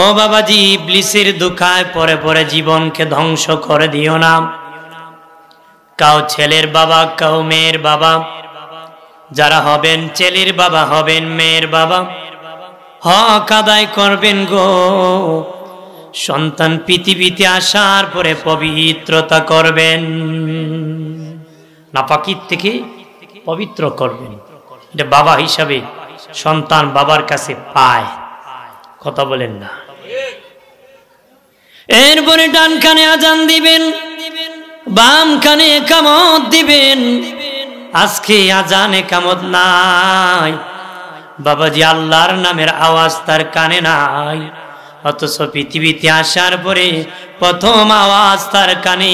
ও বাবাজি, ইবলিসের দুখায় পরে পরে জীবনকে ধ্বংস করে দিও না। কাউ ছেলের বাবা, কাউ মেয়ের বাবা, যারা হবেন ছেলের বাবা, হবেন মেয়ের বাবা, হক আদায় করবেন গো। সন্তান পৃথিবীতে আসার পরে পবিত্রতা করবেন, নাপাকির থেকে পবিত্র করবেন। এটা বাবা হিসাবে সন্তান বাবার কাছে পায়, কথা বলেন না। এরপরে ডান কানে আজান দিবেন, বাম কানে একামত দিবেন। আজকে আজান একামত নাই বাবাজি, আল্লাহর নামের আওয়াজ তার কানে নাই, অথচ পৃথিবীতে আসার পরে প্রথম আওয়াজ তার কানে।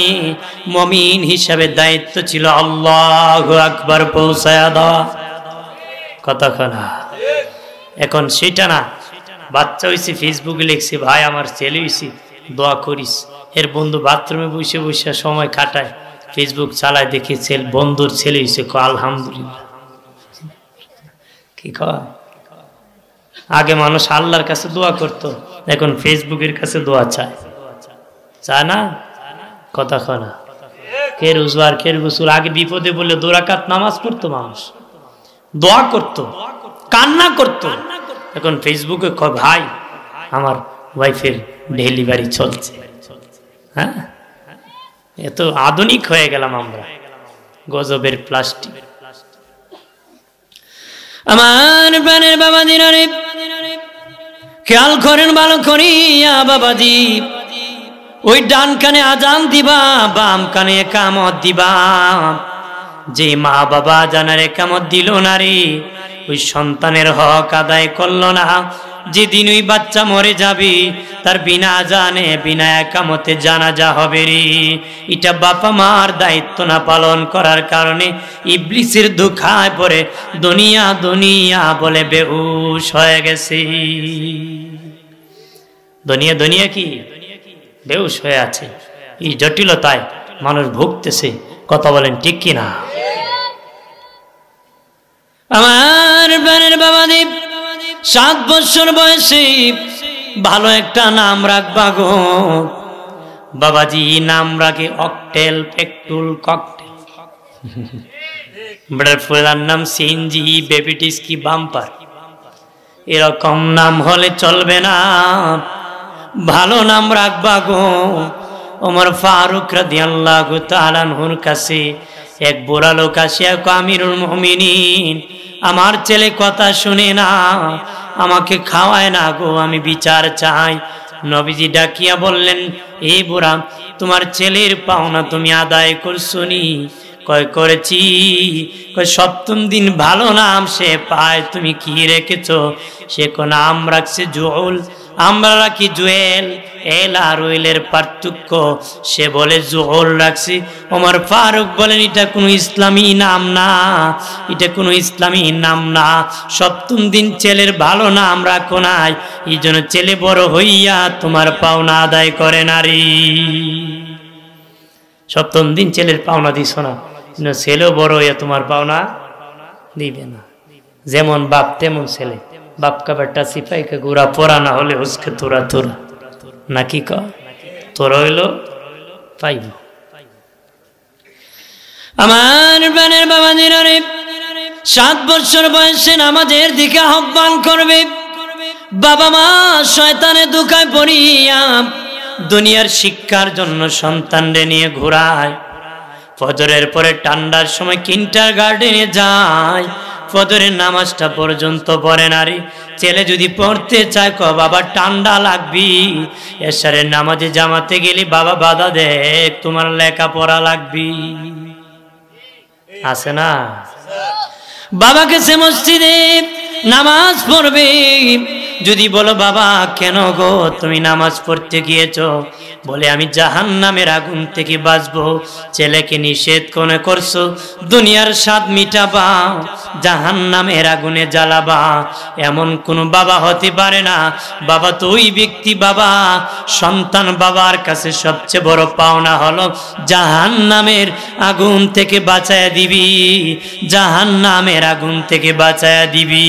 মুমিন হিসাবে দায়িত্ব ছিল আল্লাহু আকবার পৌঁছায়া দেওয়া, কতক্ষণা। এখন সেটা না, বাচ্চা হয়েছে ফেসবুকে লিখছে, ভাই আমার ছেলে হয়েছে দোয়া করিস। এর বন্ধু বাথরুমে বসে বসে সময় কাটায়, ফেসবুক চালায়, দেখে বন্ধুর ছেলে হয়েছে, আলহামদুলিল্লাহ। কি কয়? আগে মানুষ আল্লাহর কাছে দোয়া করতো, এখন ফেসবুকের কাছে দোয়া চায়, চায় না? কথা কনা কে রোজগার কে গোসল। আগে বিপদে বললে 2 রাকাত নামাজ পড়তো মানুষ, দোয়া করত, কান্না করত। এখন ফেসবুকে কয় ভাই আমার ওয়াইফের ডেলিভারি চলছে। হ্যাঁ, এত আধুনিক হয়ে গেলাম আমরা, গজবের প্লাস্টিক। আমার প্রাণের বাবাজিরা রে, খেয়াল করেন ভালো করিয়া বাবাজি, ওই ডান কানে আজান দিবা, বাম কানে একামত দিবা। যে মা বাবা জানার একামত দিল না রে, ওই সন্তানের হক আদায় করলো না। যেদিন ওই বাচ্চা মরে যাবে, তার বিনা আজানে বিনা একামতে জানাজা হবে রে। এটা বাবা মার দায়িত্ব না পালন করার কারণে ইবলিসের দুখায় পড়ে দুনিয়া দুনিয়া বলে বেহুশ হয়ে গেছে। দুনিয়া দুনিয়া কি বেহুশ হয়ে আছে, এই জটিলতায় মানুষ ভুগতেছে, কথা বলেন ঠিক কিনা? আমার প্রাণের বাবাজি, 7 বছর বয়সে ভালো একটা নাম রাখবা গো বাবাজি। নাম রাখে অকটেল, পেকটুল, ককটেল। বড় ফুলার নাম সিএনজি, বেবিটিস কি বাম্পার। এরকম নাম হলে চলবে না, ভালো নাম রাখবা গো। ওমর ফারুক রাদিয়াল্লাহু তাআলা আনহুর কাছে এক বুড়া লোক আসিয়া কয়, আমিরুল মুমিনিন, আমার ছেলে কথা শুনে না, আমাকে খাওয়ায় না গো, আমি বিচার চাই। নবীজি ডাকিয়া বললেন, এ বুড়া, তোমার ছেলের পাওনা তুমি আদায় করছো নি? কয় করেছি। কয় 7ম দিন ভালো নাম সে পায়, তুমি কি রেখেছো? সে কোন নাম রাখছে জুয়েল, আমরা রাখি জুয়েল। এল আর ওয়েলের পার্থক্য, সে বলে জুয়েল রাখছি। ওমর ফারুক বলেন, এটা কোনো ইসলামী নাম না, এটা কোনো ইসলামী নাম না। 7ম দিন ছেলের ভালো নাম রাখো নাই, এই জন্য ছেলে বড় হইয়া তোমার পাওনা আদায় করে নারী। 7ম দিন ছেলের পাওনা দিছ না, ছেলেও বড় হইয়া তোমার পাওনা দিবে না। যেমন বাপ তেমন ছেলে, বাপ কা বেটা সিপাই কা গুড়া, পড়া না হলে হুসকে তোরা তোরা, নাকি ক তোরা হইল পাইব। আমার প্রাণের বাবাজিরা রে, 7 বছর বয়সে নামাজের দিকে আহ্বান করবে। বাবা মা শয়তানে দুখায় পড়িয়া দুনিয়ার শিক্ষার জন্য সন্তানদের নিয়ে ঘোরায়। ফজরের পরে ঠান্ডার সময় কিন্ডারগার্টেনে যায়, ফজরের নামাজটা পর্যন্ত পড়ে না রে। ছেলে যদি পড়তে চায়, ক বাবা ঠান্ডা লাগবি। এশারের নামাজে জামাতে গেলে বাবা বাধা দেয়, তোমার লেখাপড়া লাগবি, আছে না? বাবাকে সে মসজিদে নামাজ পড়বে, যদি বলো বাবা কেন গো তুমি নামাজ পড়তে গিয়েছো? বলে আমি জাহান্নামের আগুন থেকে বাঁচবো। ছেলেকে নিষেধ কোনে করছো? দুনিয়ার স্বাদ মিটাবা, জাহান্নামের আগুনে জ্বালাবা। এমন কোন বাবা হতে পারে না। বাবা তো ওই ব্যক্তি বাবা, সন্তান বাবার কাছে সবচেয়ে বড় পাওনা হলো জাহান্নামের আগুন থেকে বাঁচায়া দিবি, জাহান্নামের আগুন থেকে বাঁচায়া দিবি।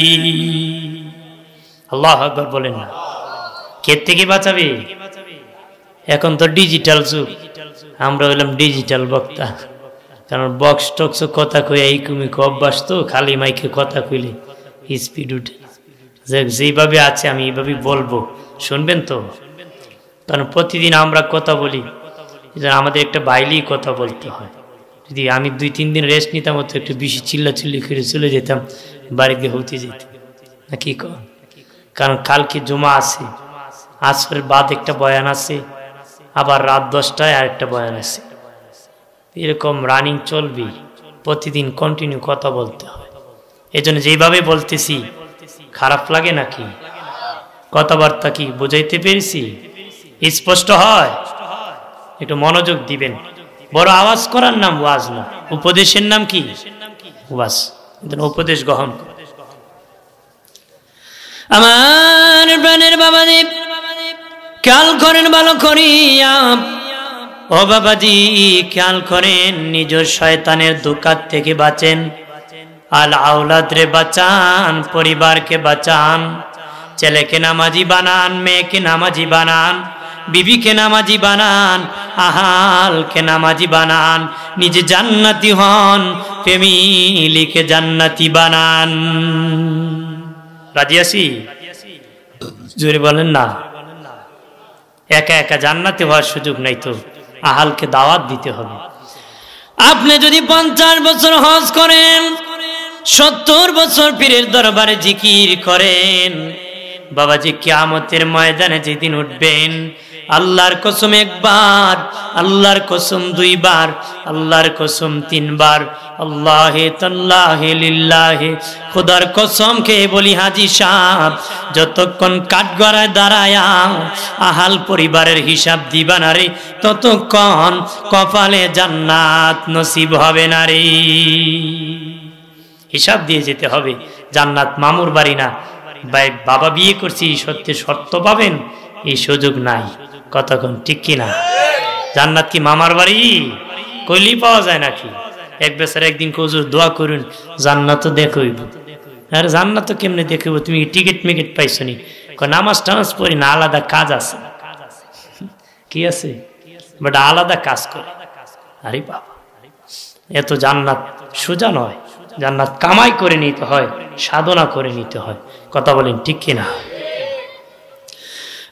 আল্লাহু আকবার বলেন না। কে থেকে বাঁচাবে? এখন তো ডিজিটাল যুগ, আমরা হইলাম ডিজিটাল বক্তা। কারণ বক্স টক্স কথা কই এই কুমি অভ্যাস, তো খালি মাইকে কথা কইলে স্পিড উঠে। যেইভাবে আছে আমি এইভাবে বলবো, শুনবেন তো? কারণ প্রতিদিন আমরা কথা বলি, আমাদের একটা বাইলেই কথা বলতে হয়। যদি আমি 2-3 দিন রেস্ট নিতাম, তো একটু বেশি চিল্লাচিল্লি করে চলে যেতাম, বাড়িতে হতে যেত না কি কর। কারণ কালকে জুমা আছে, আসরের বাদ একটা বয়ান আছে, আবার রাত 10টায় আরেকটা বয়ান আছে। এরকম রানিং চলবে, প্রতিদিন কন্টিনিউ কথা বলতে হয়। এই জন্য যেভাবে বলতেছি খারাপ লাগে নাকি? কথাবার্তা কি বুঝাইতে পেরেছি? স্পষ্ট হয়? একটু মনোযোগ দিবেন। বড় আওয়াজ করার নাম ওয়াজ না, উপদেশের নাম কি? ওয়াজ। উপদেশ গ্রহণ। আমার প্রাণের বাবাদেব খেয়াল করেন ভালো করিয়া, ও বাবাজি খেয়াল করেন, নিজের শয়তানের দোকাত থেকে বাঁচেন। আল আওলাদ রে বাঁচান, পরিবারকে বাঁচান। ছেলেকে নামাজি বানান, মেয়েকে নামাজি বানান, বিবিকে নামাজি বানান, আহালকে নামাজি বানান। নিজে জান্নাতি হন, ফ্যামিলিকে জান্নাতি বানান। রাজি আছি? জোরে বলেন না। একা একা জান্নাতি হওয়ার সুযোগ নাই, তো আহালকে দাওয়াত দিতে হবে। আপনি যদি 50 বছর হজ করেন, 70 বছর পীরের দরবারে জিকির করেন, বাবাজি কিয়ামতের ময়দানে যেদিন উঠবেন, আল্লাহর কসম একবার, আল্লাহর কসম 2 বার, আল্লাহর কসম 3 বার, আল্লাহে তাল্লাহে লিল্লাহে, খোদার কসম খেয়ে বলি হাজী সাহেব, যতক্ষণ কাঠগড়ায় দাঁড়ায়া আহাল পরিবারের হিসাব দিবা না রে, ততক্ষণ কপালে জান্নাত নসিব হবে না রে। হিসাব দিয়ে যেতে হবে। জান্নাত মামুর বাড়ি না, ভাই বাবা বিয়ে করছি সত্যি শর্ত পাবেন, এই সুযোগ নাই। কতক্ষণ ঠিক কিনা? জান্নাত কি মামার বাড়ি? কইলি পাওয়া যায় নাকি? এক বছর একদিন হুজুর দোয়া করুন জান্নাত দেখইব। আর জান্নাত কেমনে দেখইব? তুমি টিকিট মিকিট পাইছো নি? নামাজ টামাজ পড়ি না, আলাদা কাজ আছে। কি আছে? বাট আলাদা কাজ করে। আরে বাবা, এত জান্নাত সোজা নয়। জান্নাত কামাই করে নিতে হয়, সাধনা করে নিতে হয়। কথা বলেন ঠিক কিনা?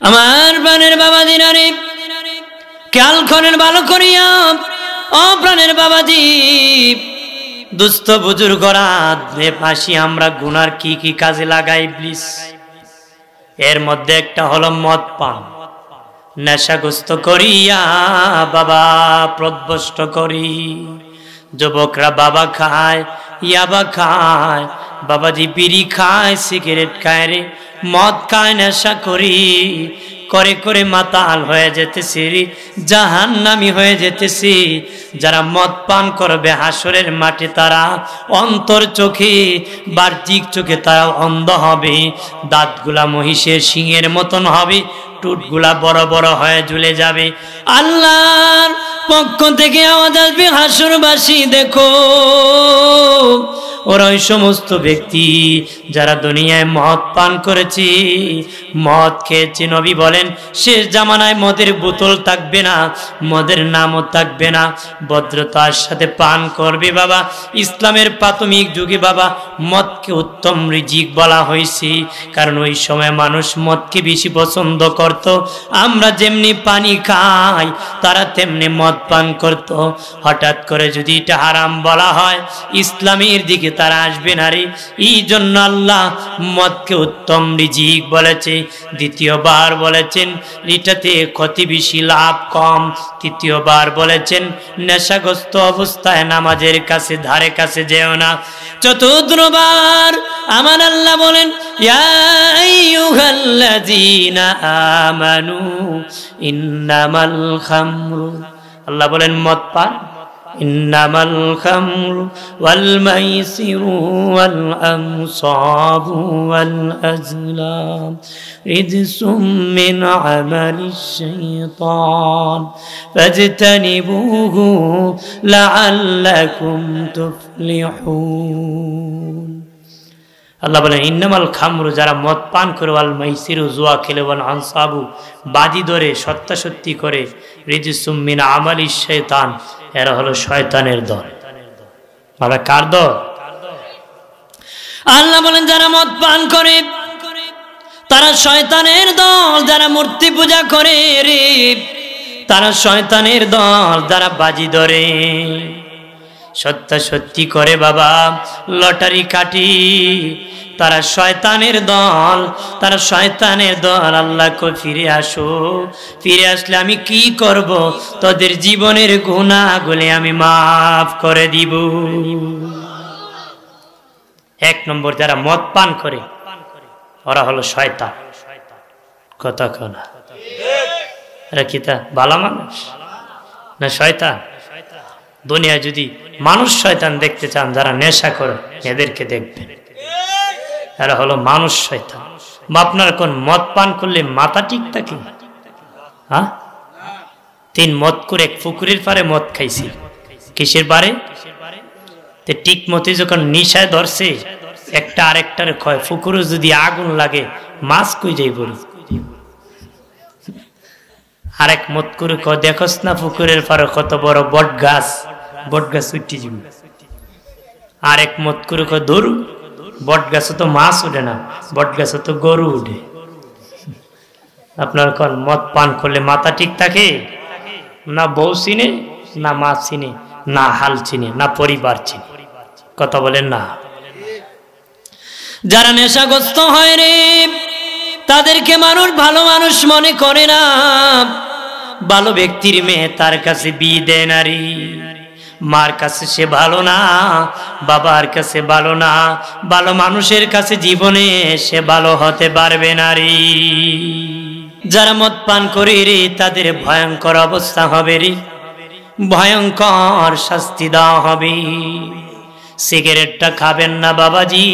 আমার প্রাণের বাবা দিনারে খেয়াল করেন ভালো করিয়া, ও প্রাণের বাবাজি, দুস্থ বুজুর্গরা পাশি আমরা গুনার কি কি কাজে লাগাই প্লিজ। এর মধ্যে একটা হলো মদ পান, নেশাগ্রস্ত করিয়া বাবা প্রদ্ভষ্ট করি। যুবকরা বাবা খায়, ইয়াবা খায়, বাবাজি বিড়ি খায়, সিগারেট খায় রে, মদ খায়, নেশা করি করে করে মাতাল হয়ে যেতেছি, জাহান্নামী হয়ে যেতেছি। যারা মদ পান করবে হাসরের মাঠে তারা অন্তর চোখে, বাহ্যিক চোখে তারা অন্ধ হবে, দাঁতগুলা মহিষের সিংহের মতন হবে, টুটগুলা বড় বড় হয়ে ঝুলে যাবে। আল্লাহর পক্ষ থেকে আওয়াজ আসবে, হাসরবাসী দেখো, ওরা ওই সমস্ত ব্যক্তি যারা দুনিয়ায় মদ পান করেছে, মদ খেয়েছে। নবী বলেন শেষ জামানায় মদের বোতল থাকবে না, মদের নামও থাকবে না, ভদ্রতার সাথে পান করবে। বাবা ইসলামের প্রাথমিক যুগে বাবা মদকে উত্তম রিজিক বলা হয়েছে, কারণ ওই সময় মানুষ মদকে বেশি পছন্দ করত। আমরা যেমনি পানি খাই তারা তেমনি মদ পান করত। হঠাৎ করে যদি এটা হারাম বলা হয়, ইসলামের দিকে তারা আসবে না রে। এই জন্য আল্লাহ মদকে উত্তম রিজিক বলেছে। দ্বিতীয়বার বলেছেন এটাতে ক্ষতি বেশি লাভ কম। তৃতীয়বার বলেছেন নেশাগ্রস্ত অবস্থায় নামাজের কাছে ধারে কাছে যেও না। চতুর্থবার আমার আল্লাহ বলেন ইয়া আইয়ুহাল্লাযীনা আমানু ইন্নামাল খামরু, আল্লাহ বলেন মদ পান, ইন্নামাল খামরু ওয়াল মাইসিরু ওয়াল আনসাবু ওয়াল আজলাম রিজসুম মিন আমালিশ শাইতান ফাজতানিবুহু লাআল্লাকুম তুফলিহুন। আল্লাহ বলেন ইন্নামাল খামরু, যারা মদ পান করে, ওয়াল মাইসিরু, জুয়া খেলে, ওয়াল আনসাবু, বাজি ধরে, সত্যাসত্যি করে, রিজিসুম মিন আমালিশ শাইতান, এরা হলো শয়তানের দল। মানে কার দল? আল্লাহ বলেন যারা মদ পান করে তারা শয়তানের দল, যারা মূর্তি পূজা করে রে তারা শয়তানের দল, যারা বাজি ধরে, সত্যাসত্যি করে, বাবা লটারি কাটি, তারা শয়তানের দল, তারা শয়তানের দল। আল্লাহ কো ফিরে আসো, ফিরে আসলে আমি কি করব? তোদের জীবনের গুনাহগুলি আমি মাফ করে দিব। এক নম্বর যারা মদ পান করে ওরা হলো শয়তান। কথা কনা এরা কি তা ভালো মানুষ না শয়তান? দুনিয়া যদি মানুষ শয়তান দেখতে চান, যারা নেশা করে এদেরকে দেখবেন, এরা হলো মানুষ শয়তান। আপনার কোন মদ পান করলে মাথা ঠিক থাকে? হ্যাঁ, 3 মদ করে এক পুকুরের পারে মদ খাইছি। কিসের পারে? ঠিক মতে যখন নিশায় ধরছে, একটা আরেকটার কয় পুকুরে যদি আগুন লাগে মাছ কই যাই বলি। আরেক মত করে কয় দেখস না পুকুরের পারে কত বড় বট গাছ, বট গাছ উঠে যাবে। আরেক মত করে কয় দূর, বট গাছে তো মাছ উঠে না, বট গাছে তো গরু উঠে। আপনার কোন মদ পান করলে মাথা ঠিক থাকে? না বউ চিনে, না মা চিনে, না হাল চিনে, না পরিবার চিনে। কথা বলেন না? যারা নেশাগ্রস্ত হয় রে তাদেরকে মানুষ ভালো মানুষ মনে করে না। ভালো ব্যক্তির মেয়ে তার কাছে বিয়ে দেয় নারী, মার কাছে সে ভালো না, বাবার কাছে ভালো না, ভালো মানুষের কাছে জীবনে সে ভালো হতে পারবে নারী। যারা মদ পান করে রে তাদের ভয়ঙ্কর অবস্থা হবে রে, ভয়ঙ্কর শাস্তি দেওয়া হবে। সিগারেটটা খাবেন না বাবাজি।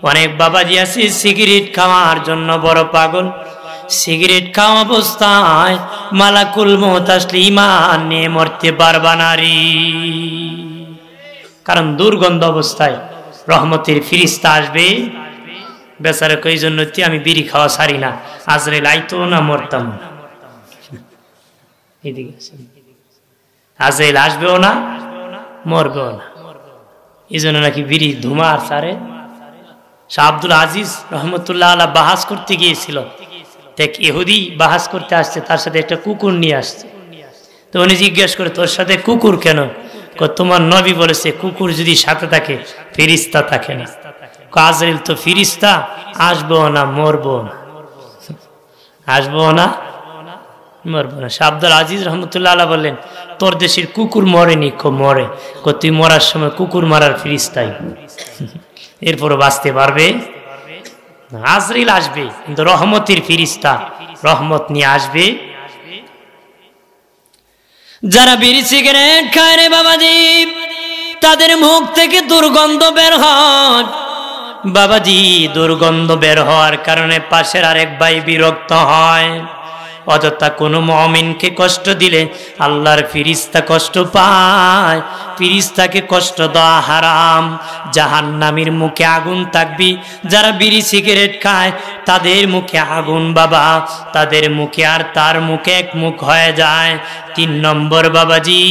অনেক বাবাজি আছে সিগারেট খাওয়ার জন্য বড় পাগল। সিগারেট খাওয়া অবস্থায় মালাকুল মউত আসলে ঈমান নিয়ে মরতে পারবা নারী। কারণ দুর্গন্ধ অবস্থায় রহমতের ফিরিস্তা আসবে। বেচারা কই জন্য আমি বিড়ি খাওয়া ছাড়ি না, আজরাইল আইতো না মরতাম। এদিকে আজরাইল আসবেও না, মরবেও না। এই জন্য নাকি বিড়ি ধুমার সারে। শাহ আব্দুল আজিজ রহমতুল্লাহ আলাইহি বাহাস করতে গিয়েছিল, দেখ ইহুদি বাহাস করতে আসছে, তার সাথে একটা কুকুর নিয়ে আসছে। তো উনি জিজ্ঞেস করে তোর সাথে কুকুর কেন? তোমার নবী বলেছে কুকুর যদি সাথে থাকে ফিরিস্তা থাকে না। আজরাইল তো ফিরিস্তা, আসবো না মরবো না, আসবো না মরবো না। শাহ আব্দুল আজিজ রহমতুল্লাহ আলাইহি বললেন তোর দেশের কুকুর মরেনি? মরে। তুই মরার সময় কুকুর মারার ফিরিস্তাই, এরপরও বাঁচতে পারবে? আজরাইল আসবে কিন্তু রহমতের ফিরিস্তা, রহমত নিয়ে আসবে। যারা বিড়ি সিগারেট খায় রে বাবাজি, তাদের মুখ থেকে দুর্গন্ধ বের হয়। বাবাজি দুর্গন্ধ বের হওয়ার কারণে পাশের আরেক ভাই বিরক্ত হয়। অযথা কোনো মুমিনকে কষ্ট দিলে আল্লাহর ফিরিস্তা কষ্ট পায়। ফিরিস্তাকে কষ্ট দেওয়া হারাম। জাহান্নামীর মুখে আগুন থাকবি। যারা বিড়ি সিগারেট খায় তাদের মুখে আগুন বাবা, তাদের মুখে আর তার মুখে এক মুখ হয়ে যায়। 3 নম্বর বাবাজি,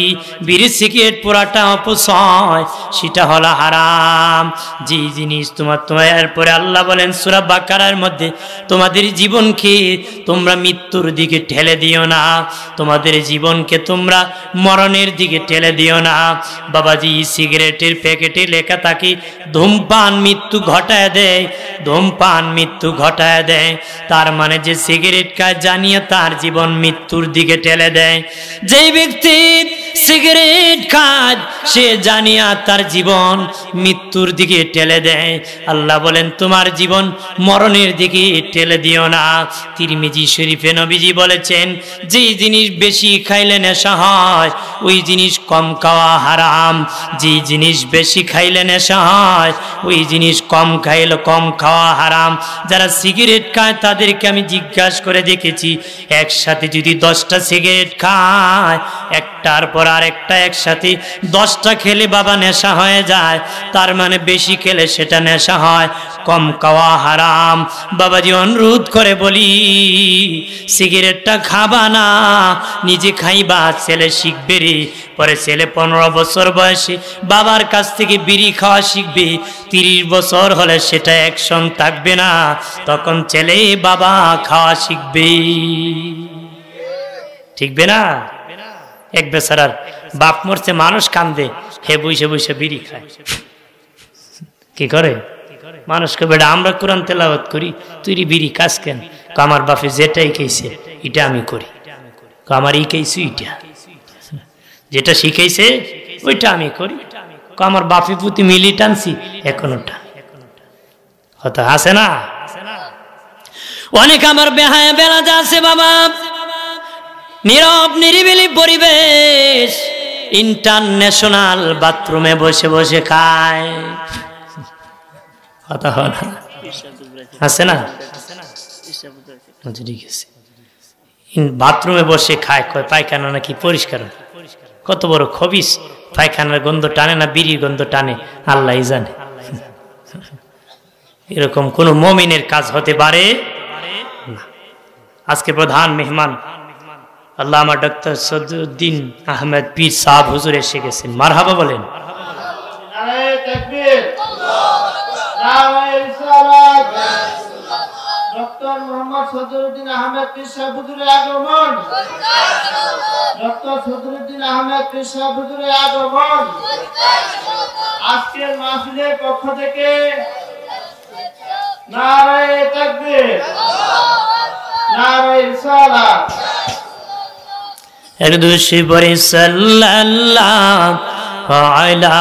বিড়ি সিগারেট পুরাটা অপচয়, সেটা হলো হারাম। যে জিনিস তোমার এরপরে আল্লাহ বলেন সূরা বাকারার মধ্যে, তোমাদের জীবনকে তোমরা মৃত্যুর দিকে ঠেলে দিও না, তোমাদের জীবনকে তোমরা মরণের দিকে ঠেলে দিও না। বাবাজি সিগারেটের প্যাকেটে লেখা থাকে ধূমপান মৃত্যু ঘটায় দেয়, ধূমপান মৃত্যু ঘটায় দেয়। তার মানে যে সিগারেট খায় জানিয়ে তার জীবন মৃত্যুর দিকে ঠেলে দেয়। যেই ব্যক্তি সিগারেট খায় সে জানিয়া তার জীবন মৃত্যুর দিকে ঠেলে দেয়। আল্লাহ বলেন তোমার জীবন মরণের দিকে ঠেলে দিও না। তিরমিজি শরীফে নবীজি বলেছেন যেই জিনিস বেশি খাইলে নেশা হয় ওই জিনিস কম খাওয়া হারাম। হারাম। যে জিনিস বেশি খাইলে নেশা হয়, ওই জিনিস কম খাইলে কম খাওয়া হারাম। যারা সিগারেট খায় তাদেরকে আমি জিজ্ঞাসা করে দেখেছি, একসাথে যদি 10টা সিগারেট খায়, একটার পর আরেকটা একসাথে 10টা খেলে বাবা নেশা হয়ে যায়। তার মানে বেশি খেলে সেটা নেশা হয়, কম খাওয়া হারাম। বাবাজি অনুরোধ করে বলি, সিগারেটটা খাবা না, নিজে খাইবা, ছেলে শিখবে রে। পরে ছেলে 15 বছর বয়সে বাবার কাছ থেকে বিড়ি খাওয়া শিখবে, 30 বছর হলে সেটা অ্যাকশন থাকবে না, তখন ছেলে বাবা খাওয়া শিখবে, ঠিকবে না? এক বেচারার বাপ মরছে, মানুষ কান্দে, হে বসে বসে বিড়ি খায়। কি করে মানুষকে, বেটা আমরা কোরআন তেলাওয়াত করি, তুই বিড়ি কাজ কেন? আমার বাপে যেটাই খেয়েছে এটা আমি করি, আমার ই খেয়েছি এটা, যেটা শিখেছে ওইটা আমি করি, আমার বাপি পুতি মিলি টানছি এখনোটা হয়তো আছে না। অনেক আমার বেহায়া বেলা আছে বাবা, নীরব নিরিবিলি পরিবেশ, ইন্টারন্যাশনাল বাথরুমে বসে বসে খায়, আছে না? ঠিক আছে, বাথরুমে বসে খায়, কয় পায়খানা নাকি পরিষ্কার। কত বড় খবিস, পায়খানার গন্ধ টানে না বিড়ির গন্ধ টানে আল্লাহ জানে। এরকম কোন মুমিনের কাজ হতে পারে না। আজকে প্রধান মেহমান আল্লামা ডক্টর সদরুদ্দিন আহমেদ পীর সাহেব হুজুর এসে গেছেন, মারহাবা বলেন। ডক্টর মোহাম্মদ সদরুদ্দিন আহমেদ পীর সাহেব হুজুরের আগমন, ডক্টর সদরুদ্দিন আহমেদ পীর সাহেব হুজুরের আগমন। আজকের মাহফিলের পক্ষ থেকে নারায়ে তাকবীর, নারায়ে রিসালাত। একদুশি পরে সাল্লাল্লাহু আলা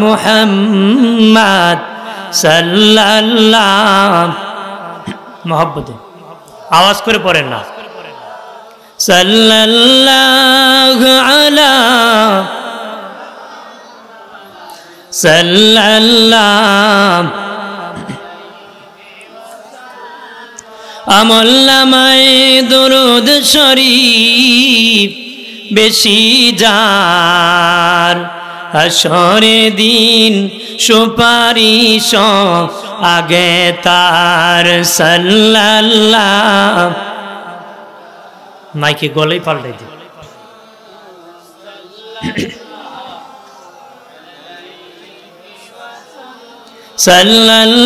মুহাম্মদ সাল্লাল্লাহু, মোহাব্বতে আওয়াজ করে পড়েন না, সাল্লাল্লাহু আলা সাল্লাল্লাহু। আমল নামায়ে দরুদ শরীফ বেশি যার, হাসরের দিন সুপারিশ আগে তার, সাল্লাল্লাহু। মাইকে গলায় পাল্টাই দিই।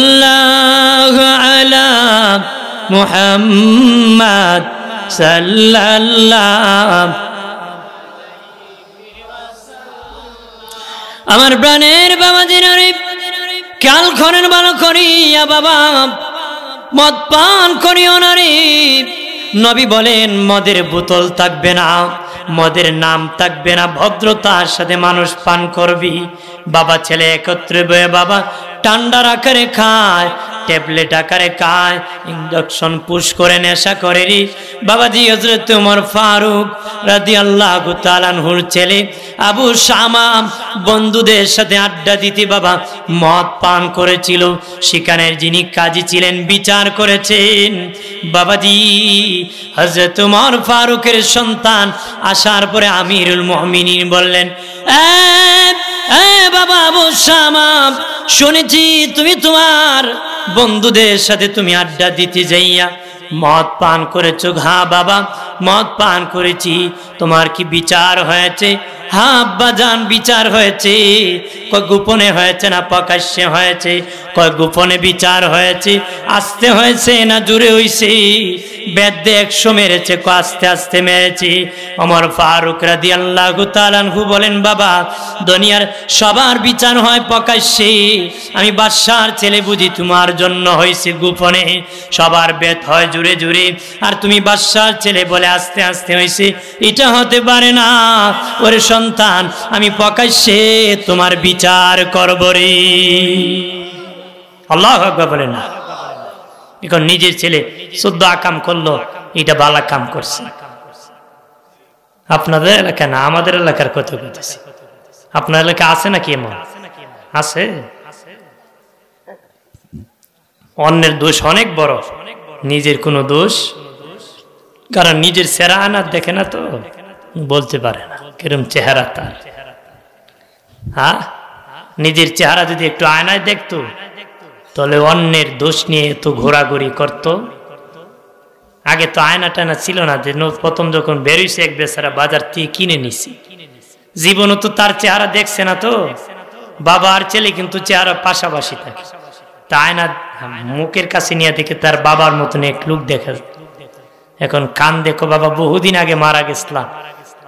সাল্লাল্লাহু আলা মুহাম্মদ সাল্লাল্লাহু। আমার প্রাণের বাবা দিনারে খেয়াল করেন ভালো করিয়া বাবা, মদ পান করিও না রে। নবী বলেন মদের বোতল থাকবে না, মদের নাম থাকবে না, ভদ্রতার সাথে মানুষ পান করবি। বাবা ছেলে একত্রে বয়ে বাবা ঠান্ডার আকারে খায়, ট্যাবলেট আকারে খায়, ইঞ্জেকশন পুশ করে নেশা করে রে। বাবাজি হযরত ওমর ফারুক রাদিয়াল্লাহু তাআলা আনহুর ছেলে আবু শামা বন্ধুদের সাথে আড্ডা দিতে বাবা মদ পান করেছিল, সেখানের যিনি কাজী ছিলেন বিচার করেছেন। বাবাজি হযরত ওমর ফারুকের সন্তান আসার পরে আমিরুল মুমিনিন বললেন, বাবা আবু শামা, শুনেছি তুমি তোমার বন্ধুদের সাথে তুমি আড্ডা দিতে যাইয়া মদ পান করেছো। হ্যাঁ বাবা মদ পান করেছি, তোমার কি বিচার হয়েছে? হ্যাঁ আব্বাজান বিচার হয়েছে। কয় গোপনে হয়েছে না প্রকাশ্যে হয়েছে? কয় গোপনে বিচার হয়েছে। আস্তে হয়েছে না জোরে হয়েছে? বেদে 100 মেরেছে, কয় আস্তে আস্তে মেরেছে। ওমর ফারুক রাদিয়াল্লাহু তাআলা আনহু বলেন, বাবা দুনিয়ার সবার বিচার হয় প্রকাশ্যে, আমি বাদশার ছেলে বুঝি তোমার জন্য হয়েছে গোপনে। সবার বেদ হয় জোরে জোরে, আর তুমি বাদশার ছেলে বলে আস্তে আস্তে হয়েছে, এটা হতে পারে না। ওরে সন্তান, আমি প্রকাশ্যে তোমার বিচার করব রে। আল্লাহু আকবার বলেন না। এখন নিজের ছেলে 14 আকাম করলো, এটা বালা কাম করছে। আপনাদের এলাকা না, আমাদের এলাকার কথা বলতেছি। আপনার এলাকা আছে নাকি এমন? আছে। অন্যের দোষ অনেক বড়, নিজের কোনো দোষ, কারণ নিজের চেহারা আনার দেখে না তো বলতে পারে না কিরম চেহারা তার। হ্যাঁ, নিজের চেহারা যদি একটু আয়নায় দেখতো তাহলে অন্যের দোষ নিয়ে তো ঘোরাঘুরি করত। আগে তো আয়না টায়না ছিল না, যে প্রথম যখন বেরোইছে এক বেচারা বাজার থেকে কিনে নিছি, জীবনও তো তার চেহারা দেখছে না, তো বাবা আর ছেলে কিন্তু চেহারা পাশাপাশি থাকে, তা আয়না মুখের কাছে নিয়ে দেখে তার বাবার মতন এক লুক দেখা। এখন কান দেখো বাবা, বহুদিন আগে মারা গেছিলাম,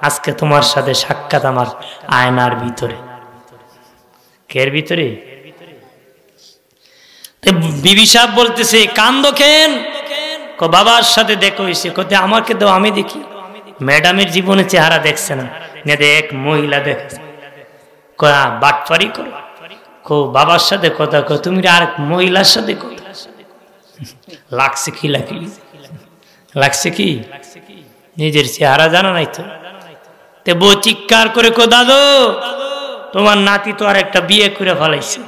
আজকে তোমার সাথে সাক্ষাৎ আমার আয়নার ভিতরে। কের ভিতরে? বিবি সাহেব বলতেছে কান্দো কেন? বাবার সাথে দেখো হয়েছে, কোথায় আমাকে দাও আমি দেখি। ম্যাডামের জীবনে চেহারা দেখছে না, এক মহিলা দেখেছে, বাটপারি করো, বাবার সাথে কথা কো, তুমি আর মহিলার সাথে কথা। লাগছে কি লাগছে কি? নিজের চেহারা জানা নাই তো। বউ চিৎকার করে কো, দাদু তোমার নাতি তো আর একটা বিয়ে করে ফেলাইছে,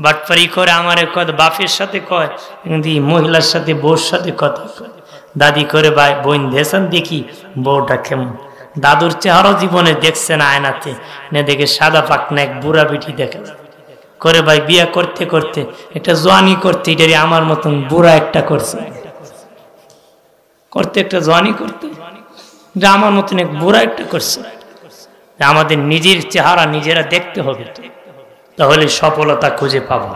বাটপারি করে আমার বাপের সাথে কয়, মহিলার সাথে বউর সাথে কথা কয়। দাদি করে ভাই বোন দেশান দেখি বউটা কেমন। দাদুর চেহারা জীবনে দেখছে না আয়নাতে, না দেখে সাদা পাকনা এক বুড়া বিটি দেখে করে ভাই বিয়ে করতে করতে একটা জোয়ানি করতে, এটারই আমার মতন বুড়া একটা করছে করতে, একটা জোয়ানি করতে আমার মতন এক বুড়া একটা করছে। আমাদের নিজের চেহারা নিজেরা দেখতে হবে, তাহলে সফলতা খুঁজে পাবো।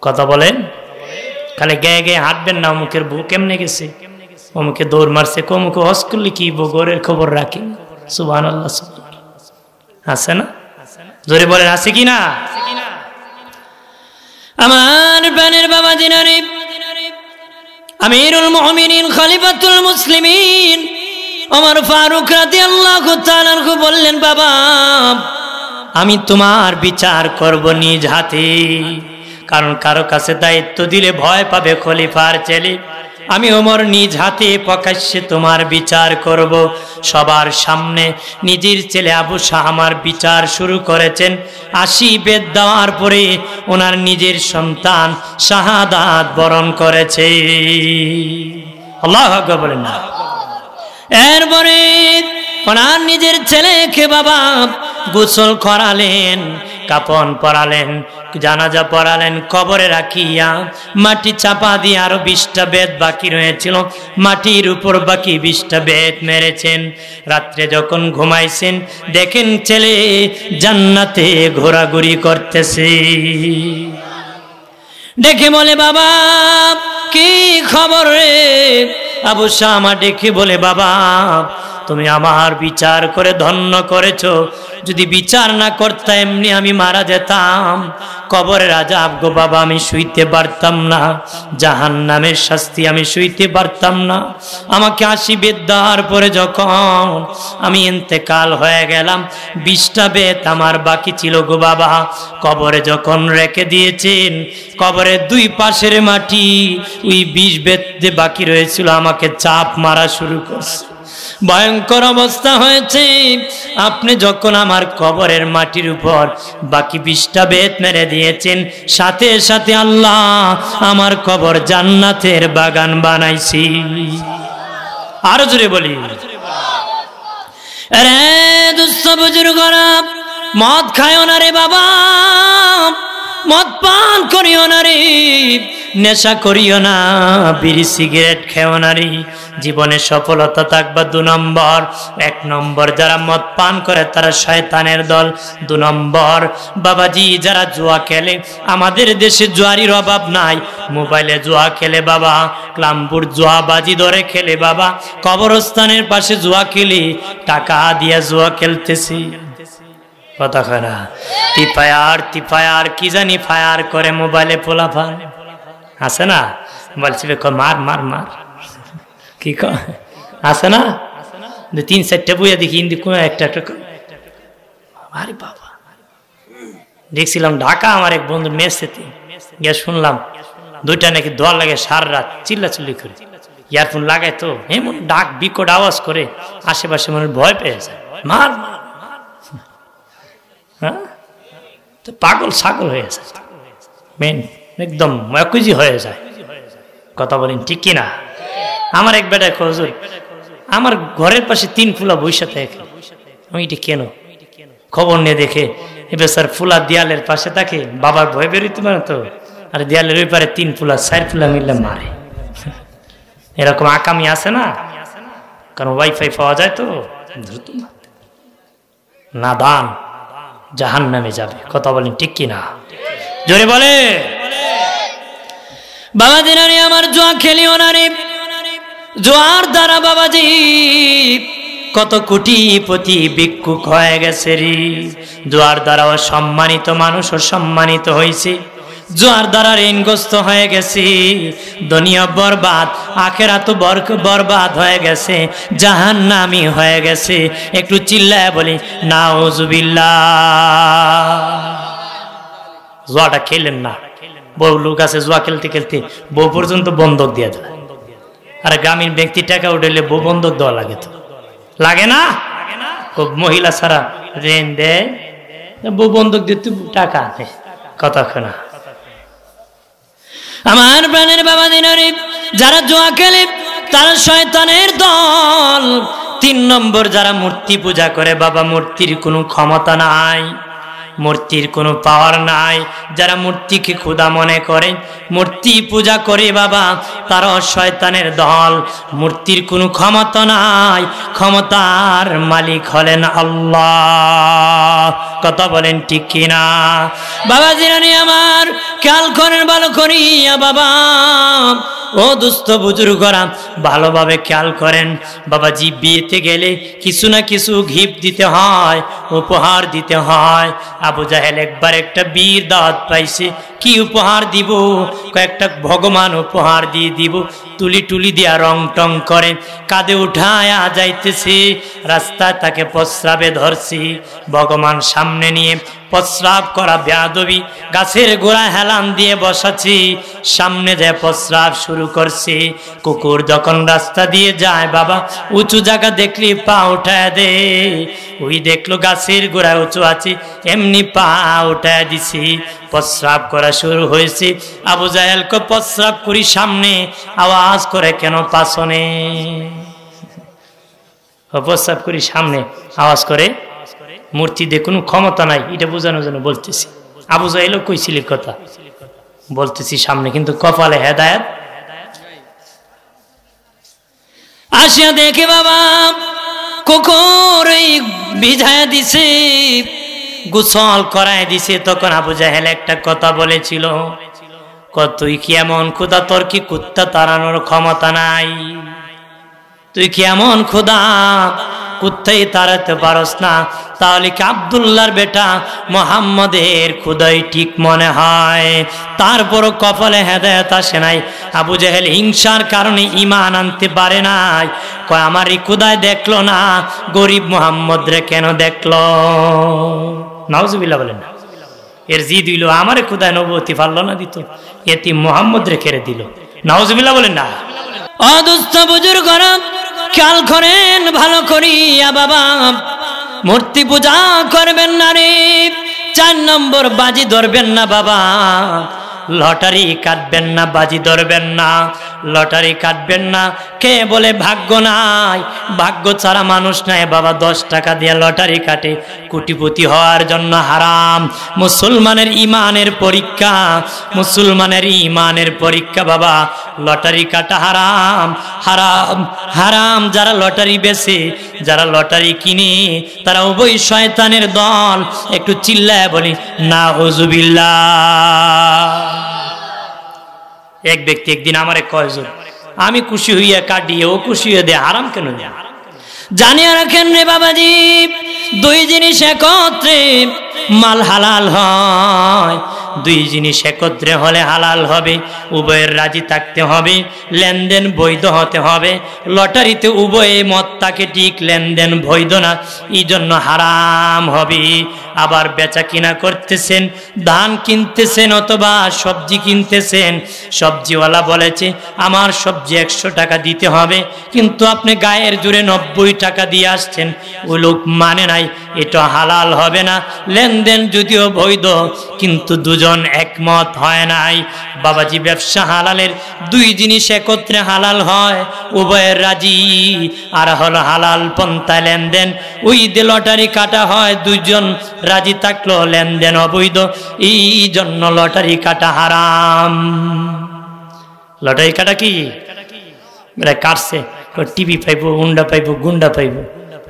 কথা বলেন, খালি গায়ে গায়ে হাঁটবেন না, অমুকের বউ কেমনে গেছে, অমুকে দৌড় মারছে, কমুকে হস করলে কি গোরের খবর রাখি। সুবহানাল্লাহ, আছে না? জোরে বলেন আছে কি না? আমার প্রাণের বাবা জিনারে আমিরুল মুমিনিন খলিফাতুল মুসলিমিন ওমর ফারুক রাদিয়াল্লাহু তাআলা আনহু বললেন, বাবা আমি তোমার বিচার করব নিজ হাতে, কারণ কারো কাছে দায়িত্ব দিলে ভয় পাবে খলিফার ছেলে। আমি ওমর নিজ হাতে প্রকাশ্যে তোমার বিচার করব। সবার সামনে নিজের ছেলে আবু শাহ আমার বিচার শুরু করেছেন। 80 বেদ দেওয়ার পরে ওনার নিজের সন্তান শাহাদাত বরণ করেছে। আল্লাহু আকবার বলেন না। এরপরে ওনার নিজের ছেলেকে বাবা গোসল করালেন, কাপন পরালেন, জানাজা পড়ালেন, কবরে রাখিয়া মাটি চাপা দিয়ে আরো 20টা বেদ বাকি রয়েছিল, মাটির উপর বাকি 20টা বেদ মেরেছেন। রাত্রে যখন ঘুমাইছেন দেখেন ছেলে জান্নাতে ঘোরাঘুরি করতেছে। দেখে বলে, বাবা কি খবর রে? আবু শামা ডেকে বলে, বাবা তুমি আমার বিচার করে ধন্য করেছো, যদি বিচার না করতাম এমনি আমি মারা যেতাম, কবরের আযাব গো বাবা আমি শুইতে পারতাম না, জাহান্নামের শাস্তি আমি শুইতে পারতাম না। আমাকে 80 বেদ দেওয়ার পরে যখন আমি ইন্তেকাল হয়ে গেলাম 20টা বেদ আমার বাকি ছিল গো বাবা। কবরে যখন রেখে দিয়েছেন কবরের 2 পাশের মাটি ওই 20 বেদ যে বাকি রয়েছিল আমাকে চাপ মারা শুরু করছে। ভয়ঙ্কর অবস্থা হয়েছে। আপনি যখন আমার কবরের মাটির উপর বাকি 20টা বেদ মেরে দিয়েছেন, সাথে সাথে আল্লাহ আমার কবর জান্নাতের বাগান বানাইছি। আরো জোরে বলি, আরে দুস্থ বুজুর্গরা মদ খায়ও না রে বাবা, মদ পান করিও না রে, নেশা করিও না, বিড়ি সিগারেট খেও না রে। জীবনে সফলতা থাকবা 2 নম্বর। 1 নম্বর যারা মদ পান করে তারা শয়তানের দল। 2 নম্বর বাবাজি যারা জুয়া খেলে, আমাদের দেশে জুয়ারির অভাব নাই, মোবাইলে জুয়া খেলে বাবা, ক্লামপুর জুয়া বাজি ধরে খেলে বাবা, কবরস্থানের পাশে জুয়া খেলে, টাকা দিয়ে জুয়া খেলতেছি। কথা খারা টিপায়ার কি জানি ফায়ার করে মোবাইলে পোলাফান আছে না, বলছি মার মার মার কি আছে না, 3-4টা বইয়া দেখি হিন্দি কোন একটা আরে বাবা। দেখছিলাম ঢাকা আমার এক বন্ধু মেসেতে গিয়ে শুনলাম 2টা নাকি দোয়ার লাগে সারা রাত চিল্লাচিল্লি করে, ইয়ারফোন লাগায় তো এমন ডাক বিকট আওয়াজ করে আশেপাশে মনে ভয় পেয়ে যায়, মার মার। হ্যাঁ, তো পাগল ছাগল হয়ে যায়, মেন একদম ময়কুজি হয়ে যায়। কথা বলেন ঠিক কিনা? আমার এক বেটা হুজুর, আমার ঘরের পাশে 3 ফুলা বৈশা থাকে, আমি এটা কেন খবর নিয়ে দেখে এবার স্যার ফুলা দেয়ালের পাশে থাকে, বাবার ভয় বেরোতে পারে তো, আর দেয়ালের ওই পারে 3 ফুলা 4 ফুলা মিললে মারে। এরকম আকামি আছে না, কারণ ওয়াইফাই পাওয়া যায় তো, নাদান জাহান্নামে যাবে। কথা বলেন ঠিক কিনা? জোরে বলে। বাবা দিনারে আমার জুয়া খেলিও না রে, জুয়ার দ্বারা বাবাজি কত কোটিপতি ভিক্ষুক হয়ে গেছে রে। জুয়ার দ্বারা সম্মানিত মানুষ সম্মানিত হয়েছে, জুয়ার দ্বারা ঋণগ্রস্ত হয়ে গেছে, দুনিয়া বরবাদ, আখিরাত বরবাদ হয়ে গেছে, জাহান্নামী হয়ে গেছে। একটু চিল্লায় বলি নাউজুবিল্লাহ। জুয়াটা খেলেন না, বউ লোক আছে জুয়া খেলতে খেলতে বউ পর্যন্ত বন্ধক দিয়ে দেয়। আর গ্রামীণ ব্যক্তি টাকা উঠলে বউ বন্ধক দেওয়া লাগে, তো লাগে না? খুব মহিলা ছাড়া ঋণ দেয়, বউ বন্ধক দিতে টাকা আছে। কথা না আমার প্রাণের বাবা দিনারে, যারা জুয়া খেলে তারা শয়তানের দল। 3 নম্বর, যারা মূর্তি পূজা করে বাবা, মূর্তির কোনো ক্ষমতা নাই, মূর্তির কোনো পাওয়ার নাই। যারা মূর্তিকে খোদা মনে করে, মূর্তি পূজা করে বাবা, তারা শয়তানের দল। মূর্তির কোনো ক্ষমতা নাই, ক্ষমতার মালিক হলেন আল্লাহ। কথা বলেন ঠিক কিনা? বাবা জিরানি আমার খেয়াল করেন, ভালো করিয়া বাবা, ও দুস্থ বুজুর্গরা ভালোভাবে খেয়াল করেন। বাবাজি বিয়েতে গেলে কিছু না কিছু গিফট দিতে হয়, উপহার দিতে হয়। আবু জাহেল একবার একটা বীর দাওয়াত পাইছে, কি উপহার দিব? কয়েকটা ভগবান উপহার দিয়ে দিব। তুলি টুলি দিয়া রং টং করে কাঁধে উঠায় যাইতেছে, রাস্তায় তাকে প্রস্রাবে ধরছি, ভগবান সামনে নিয়ে প্রস্রাব করা বেয়াদবি, গাছের গোড়া হেলান দিয়ে বসাচ্ছি, সামনে যে প্রস্রাব শুরু করছে। কুকুর যখন রাস্তা দিয়ে যায় বাবা, উঁচু জায়গা দেখলি পা উঠায় দে, ওই দেখলো গাছের গোড়ায় উঁচু আছে, এমনি পা উঠায় দিছি, প্রস্রাব করা শুরু হয়েছে। আবু জাহেলকে প্রস্রাব করি সামনে, আওয়াজ করে কেন পাছনে? প্রস্রাব করি সামনে, আওয়াজ করে মূর্তি দিয়ে কোনো ক্ষমতা নাই, এটা বোঝানোর জন্য বলতেছি। আবু জাহেলও কইছিল কথা, বলতেছি সামনে, কিন্তু কপালে হেদায়েত। আসিয়া দেখে বাবা কুকুর ভিজায় দিছে, গোসল করায় দিছে। তখন আবু জাহেল একটা কথা বলেছিল, তুই কি এমন খোদা, তোর কি কুত্তা তাড়ানোর ক্ষমতা নাই? তুই কি এমন খোদা, কুত্তাই তাড়াতে পারস না? তাহলে কি আব্দুল্লাহর বেটা মোহাম্মদের খুদাই ঠিক মনে হয়? তারপরও কপালে হেদায়েত আসে নাই। আবু জাহেল হিংসার কারণে ঈমান আনতে পারে নাই। কয় আমার এই খুদাই দেখলো না, গরিব মোহাম্মদ রে কেন দেখলো? নাউজুবিল্লাহ বলেন না। এর জি দিল আমারে খুদাই নবুয়তি পারলো না দিত, এতিম মোহাম্মদ রে কেড়ে দিল। নাউজুবিল্লাহ বলেন না। অদুস্থ বুজুর্গরা খেয়াল করেন ভালো করিয়া বাবা, মূর্তি পূজা করবেন না রে। 4 নম্বর, বাজি ধরবেন না বাবা, লটারি কাটবেন না, বাজি ধরবেন না, লটারি কাটবেন না। কে বলে ভাগ্য নাই? ভাগ্য ছাড়া মানুষ নাই বাবা। 10 টাকা দিয়ে লটারি কাটে কোটিপতি হওয়ার জন্য, হারাম। মুসলমানের ইমানের পরীক্ষা, মুসলমানের ইমানের পরীক্ষা বাবা। লটারি কাটা হারাম, হারাম, হারাম। যারা লটারি বেচে, যারা লটারি কিনে, তারা উভয় শয়তানের দল। একটু চিল্লায় বলি নাউজুবিল্লাহ। এক ব্যক্তি একদিন আমারে কয়, আমি খুশি হইয়া কাটিয়ে ও খুশি হয়ে দে, আরাম কেন? জানিয়ে রাখেন রে বাবাজি, 2 জিনিস একত্রে মাল হালাল হয়। 2 জিনিস একত্রে হলে হালাল হবে, উভয়ের রাজি থাকতে হবে, লেনদেন বৈধ হতে হবে। লটারিতে উভয়ে মত থাকে ঠিক, লেনদেন বৈধ না, এই জন্য হারাম হবে। আবার বেচা কিনা করতেছেন, ধান কিনতেছেন অথবা সবজি কিনতেছেন, সবজিওয়ালা বলেছে আমার সবজি 100 টাকা দিতে হবে, কিন্তু আপনি গায়ের জোরে 90 টাকা দিয়ে আসছেন। ওই লোক মানে নাই, এটা হালাল হবে না। লেনদেন যদিও বৈধ, কিন্তু দুজন একমত হয় নাই। বাবাজি, ব্যবসা হালালের দুই জিনিস একত্রে হালাল হয়, উভয়ের রাজি, আর হলো হালাল পন্থা লেনদেন। ওই দিয়ে লটারি কাটা হয়, দুইজন রাজি থাকলো লেনদেন অবৈধ, এই জন্য লটারি কাটা হারাম। লটারি কাটা কি কাটছে, টিভি পাইব, উন্ডা পাইব, গুন্ডা পাইব,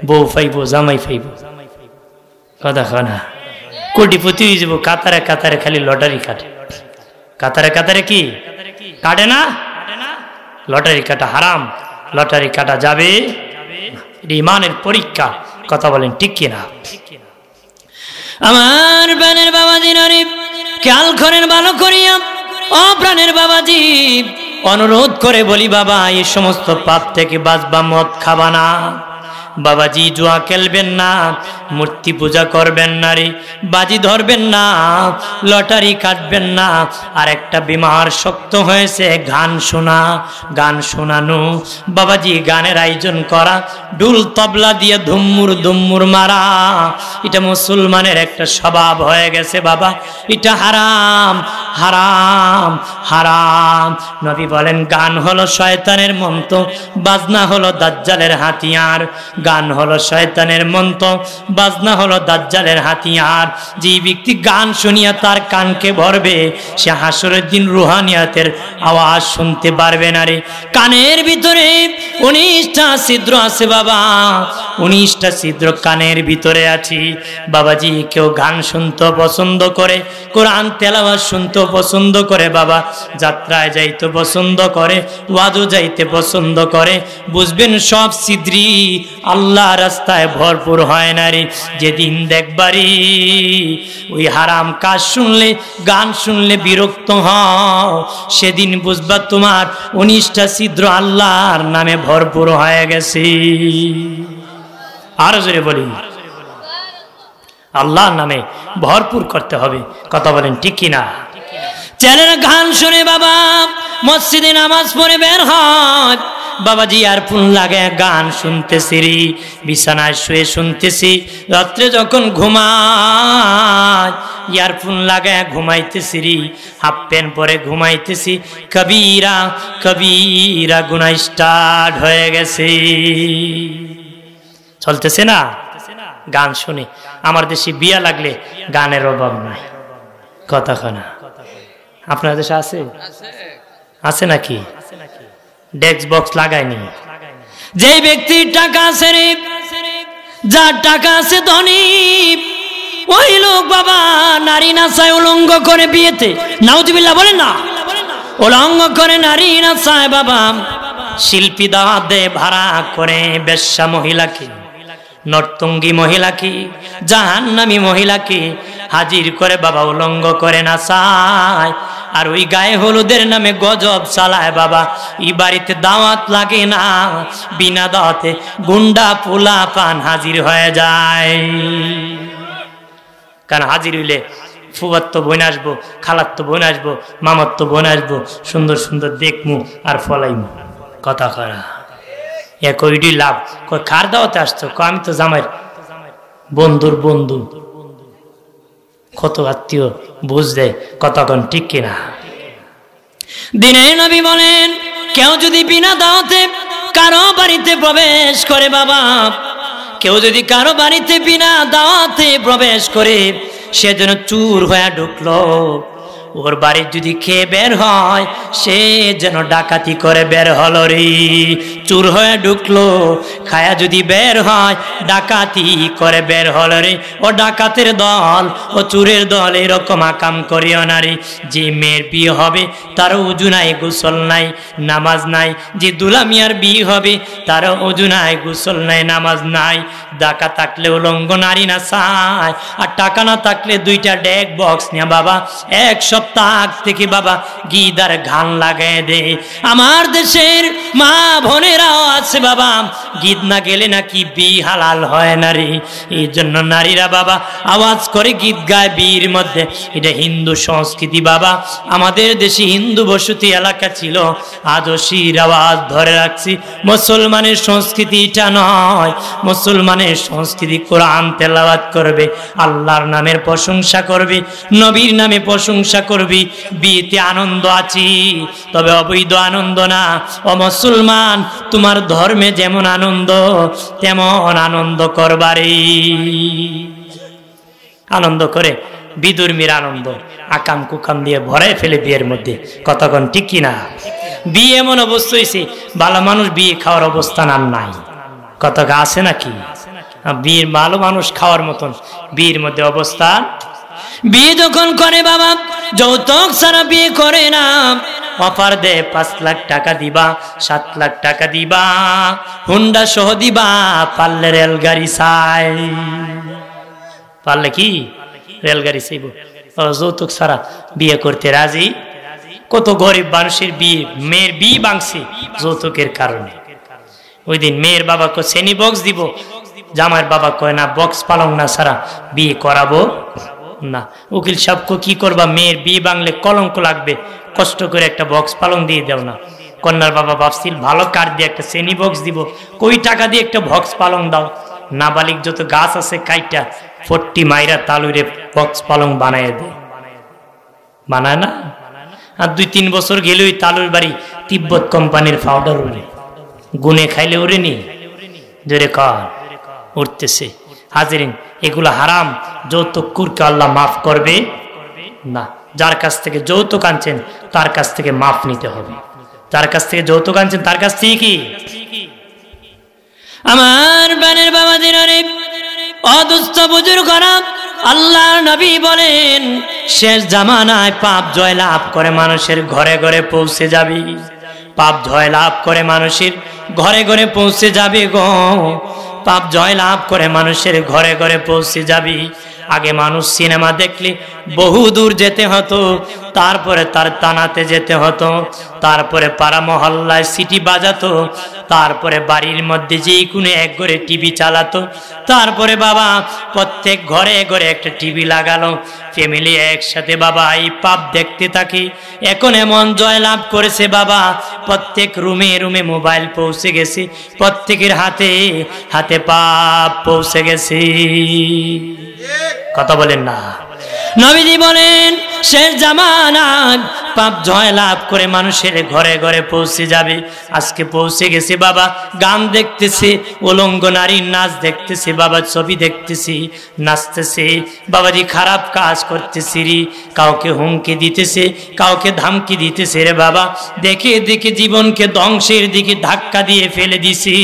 বউ পাইব, জামাই পাইব, কথা খানা কোটিপতি হয়ে যাব। কাতারে কাতারে খালি লটারি কাটে, কাতারে কাতারে কি কাটে না? লটারি কাটা হারাম, লটারি কাটা যাবে, ইমানের পরীক্ষা। কথা বলেন ঠিক কিনা? আমার প্রাণের বাবাজি নারী খেয়াল করেন ভালো করিয়া। ও প্রাণের বাবাজি, অনুরোধ করে বলি বাবা, এই সমস্ত পাপ থেকে বাঁচবা, মদ খাবা না বাবাজি, জুয়া খেলবেন না, মূর্তি পূজা করবেন না রে, বাজি ধরবেন না, লটারি কাটবেন না। আর একটা বিমার শক্ত হয়েছে গান শোনা, গান শোনানো বাবাজি, গানের আয়োজন করা, ডুল তবলা দিয়ে ধুম্মুর ধুম্মুর মারা, এটা মুসলমানের একটা স্বভাব হয়ে গেছে বাবা। এটা হারাম, হারাম, হারাম। নবী বলেন, গান হলো শয়তানের মন্ত্র, বাজনা হলো দাজ্জালের হাতিয়ার। গান হলো শয়তানের মন্ত্র, বাজনা হলো দাজ্জালের হাতিয়ার। যে ব্যক্তি গান শুনিয়া তার কানকে ভরবে, সে হাসরের দিন রুহানিয়াতের আওয়াজ শুনতে পারবে না রে। কানের ভিতরে 19টা ছিদ্র আছে বাবা, 19টা ছিদ্র কানের ভিতরে আছে বাবাজি। কেউ গান শুনতে পছন্দ করে, কোরআন তেলাওয়াত শুনতে পছন্দ করে বাবা, যাত্রায় যাইতে পছন্দ করে, ওয়াজে যাইতে পছন্দ করে, বুঝবেন সব ছিদ্রি আল্লাহ রাস্তায় ভরপুর হয় না রে। যেদিন দেখবারি ওই হারাম কাজ শুনলে, গান শুনলে বিরক্ত হও, সেদিন বুঝবা তোমার 19টা ছিদ্র আল্লাহর নামে ভরপুর হয়ে গেছে। আরো জোরে বলি, আল্লাহর নামে ভরপুর করতে হবে। কথা বলেন ঠিক কিনা? ছেলেরা গান শুনে বাবা মসজিদে নামাজ পড়ে বের হয় বাবাজি, ইয়ারফোন লাগে গান শুনতেছি রে, বিছানায় শুয়ে শুনতেছি, রাত্রে যখন ঘুমায় ইয়ারফোন লাগায় ঘুমাইতেছি রে, হাফ প্যান্ট পরে ঘুমাইতেছি, কবিরা কবিরা গুনাহ স্টার্ট হয়ে গেছে, চলতেছে না গান শুনে। আমার দেশে বিয়া লাগলে গানের অভাব নাই, কথা খানা। আপনার দেশে আছে? আছে নাকি? ডেস্ক বক্স লাগায়নি। যে ব্যক্তির টাকা আছে রে, যার টাকা আছে ধনী, ওই লোক বাবা নারী নাচায় উলঙ্গ করে বিয়েতে, নাউজুবিল্লাহ বলেন না, উলঙ্গ করে নারী নাচায় বাবা, শিল্পী দাওয়াত দেয় ভাড়া করে, বেশ্যা মহিলাকে, নর্তঙ্গী মহিলাকে, জাহান্নামী মহিলাকে হাজির করে বাবা উলঙ্গ করে নাচায়। আর ওই গায়ে হলুদের নামে গজব চালায় বাবা। এই বাড়িতে দাওয়াত লাগে না, বিনা দাওয়াতে গুন্ডা পোলা পান হাজির হয়ে যায়। কারণ হাজির হইলে ফুয়ার তো বোন আসবো, খালার তো বোন আসবো, মামার তো বোন আসবো, সুন্দর সুন্দর দেখমু আর ফলাইমু, কথা করা একই লাভ। কার দাওয়াতে আসছো? আমি তো জামাইয়ের বন্ধুর বন্ধু, কত আত্মীয় বুঝলে, কতক্ষণ ঠিক কিনা? দিনে নবী বলেন, কেউ যদি বিনা দাওয়াতে কারো বাড়িতে প্রবেশ করে বাবা, কেউ যদি কারো বাড়িতে বিনা দাওয়াতে প্রবেশ করে, সে যেন চুর হয়ে ঢুকলো। ওর বাড়ির যদি খেয়ে বের হয়, সে যেন ডাকাতি করে বের হলো রে। চুর হয়ে ঢুকলো, খায়া যদি বের হয়, ডাকাতি করে বের হলো রে। ও ডাকাতের দল, ও চুরের দল, এরকম আকাম করিও না রে। যে মেয়ের বিয়ে হবে তার ওযু নাই, গোসল নাই, নামাজ নাই। যে দুলা মিয়ার বিয়ে হবে তার ওযু নাই, গোসল নাই, নামাজ নাই। ডাকা থাকলে উলঙ্গ নারী না চায়, আর টাকা না থাকলে 2টা ডেক বক্স নিয়ে বাবা 1 সপ্তাহ সপ্তাহ আগ থেকে বাবা গিদ আর ঘান লাগাই দে। আমার দেশের মা বোনেরাও আছে বাবা, গিদ না গেলে নাকি বিয়ে হালাল হয় না রে। এই জন্য নারীরা বাবা আওয়াজ করে গীত গায় বিয়ের মধ্যে। এটা হিন্দু সংস্কৃতি বাবা, আমাদের দেশে হিন্দু বসতি এলাকা ছিল, আজও শির আওয়াজ ধরে রাখছি। মুসলমানের সংস্কৃতি এটা নয়। মুসলমানের সংস্কৃতি কোরআন তেলাওয়াত করবে, আল্লাহর নামের প্রশংসা করবে, নবীর নামে প্রশংসা করবি। বিয়েতে আনন্দ আছে, তবে অবৈধ আনন্দ না। ও মুসলমান, তোমার ধর্মে যেমন আনন্দ তেমন আনন্দ করবারে। আনন্দ করে বিদুর্মীর আনন্দ আকাম কুকাম দিয়ে ভরাই ফেলে বিয়ের মধ্যে। কতক্ষণ ঠিক কিনা? বিয়ে এমন অবস্থা হয়েছে, ভালো মানুষ বিয়ে খাওয়ার অবস্থান আর নাই। কতক আছে নাকি? বিয়ের ভালো মানুষ খাওয়ার মতন বিয়ের মধ্যে অবস্থান। বিয়ে যখন করে বাবা, যৌতুক ছাড়া বিয়ে করে না। অফার দে 5 লাখ টাকা দিবা, 7 লাখ টাকা দিবা, হুন্ডা সহ দিবা, পারলে রেলগাড়ি চাই। পারলে কি রেলগাড়ি চাইব, যৌতুক ছাড়া বিয়ে করতে রাজি। কত গরিব মানুষের বিয়ে, মেয়ের বিয়ে ভাঙছে যৌতুকের কারণে। ওই দিন মেয়ের বাবা কো শ্রেণী বক্স দিব, জামাইয়ের বাবা কয় না, বক্স পালং না ছাড়া বিয়ে করাবো না। উকিল সাহেব কো কি করবা, মেয়ের বিয়ে ভাঙলে কলঙ্ক লাগবে, কষ্ট করে একটা বক্স পালং দিয়ে দাও না। কন্যার বাবা ভাবছিল ভালো কার দিয়ে একটা শ্রেণী বক্স দিব, কই টাকা দিয়ে একটা বক্স পালং দাও। নাবালিক যত গাছ আছে কাইটা 40 মাইরা তালুরে বক্স পালং বানায় দেয়, বানায় না। আর 2-3 বছর গেলে ওই তালুর বাড়ি তিব্বত কোম্পানির পাউডার উড়ে, গুনে খাইলে উড়ে নি, জোরে কর উঠতেছে। হাজিরিন, এগুলো হারাম। যৌতুক কুরকে আল্লাহ মাফ করবে না। যার কাছ থেকে যৌতুক আনছেন তার কাছ থেকে মাফ নিতে হবে। যার কাছ থেকে যৌতুক আনছেন তার কাছ থেকে কি? আমার বানের বাবাদের অদুস্থ বুজুর্গরা, আল্লাহর নবী বলেন শেষ জামানায় পাপ জয় লাভ করে মানুষের ঘরে ঘরে পৌঁছে যাবে। পাপ জয় লাভ করে মানুষের ঘরে ঘরে পৌঁছে যাবে গো। পাপ জয় লাভ করে মানুষের ঘরে ঘরে পৌঁছে যাবে। আগে মানুষ সিনেমা দেখলে বহু দূর যেতে হতো, তারপরে তার তানাতে যেতে হতো, তারপরে পাড়া মহল্লায় সিটি বাজাতো, তারপরে বাড়ির মধ্যে যে কোনো এক ঘরে টিভি চালাতো, তারপরে বাবা প্রত্যেক ঘরে ঘরে একটা টিভি লাগালো, ফ্যামিলি একসাথে বাবা এই পাপ দেখতে থাকে। এখন এমন জয় লাভ করেছে বাবা, প্রত্যেক রুমে রুমে মোবাইল পৌঁছে গেছে, প্রত্যেকের হাতে হাতে পাপ পৌঁছে গেছে। কথা বলেন না? নবীজি বলেন শেষ জামানায় পাপ জয় লাভ করে মানুষের ঘরে ঘরে পৌঁছে যাবে। আজকে পৌঁছে গেছে বাবা, গান দেখতেছে, উলঙ্গ নারীর নাচ দেখতেছে বাবা, ছবি দেখতেছি, নাচতেছে বাবাজি, খারাপ কাজ করতেছি রে, কাউকে হুমকি দিতেছে, কাউকে ধামকি দিতেছে রে বাবা। দেখে দেখে জীবনকে ধ্বংসের দিকে ধাক্কা দিয়ে ফেলে দিছি,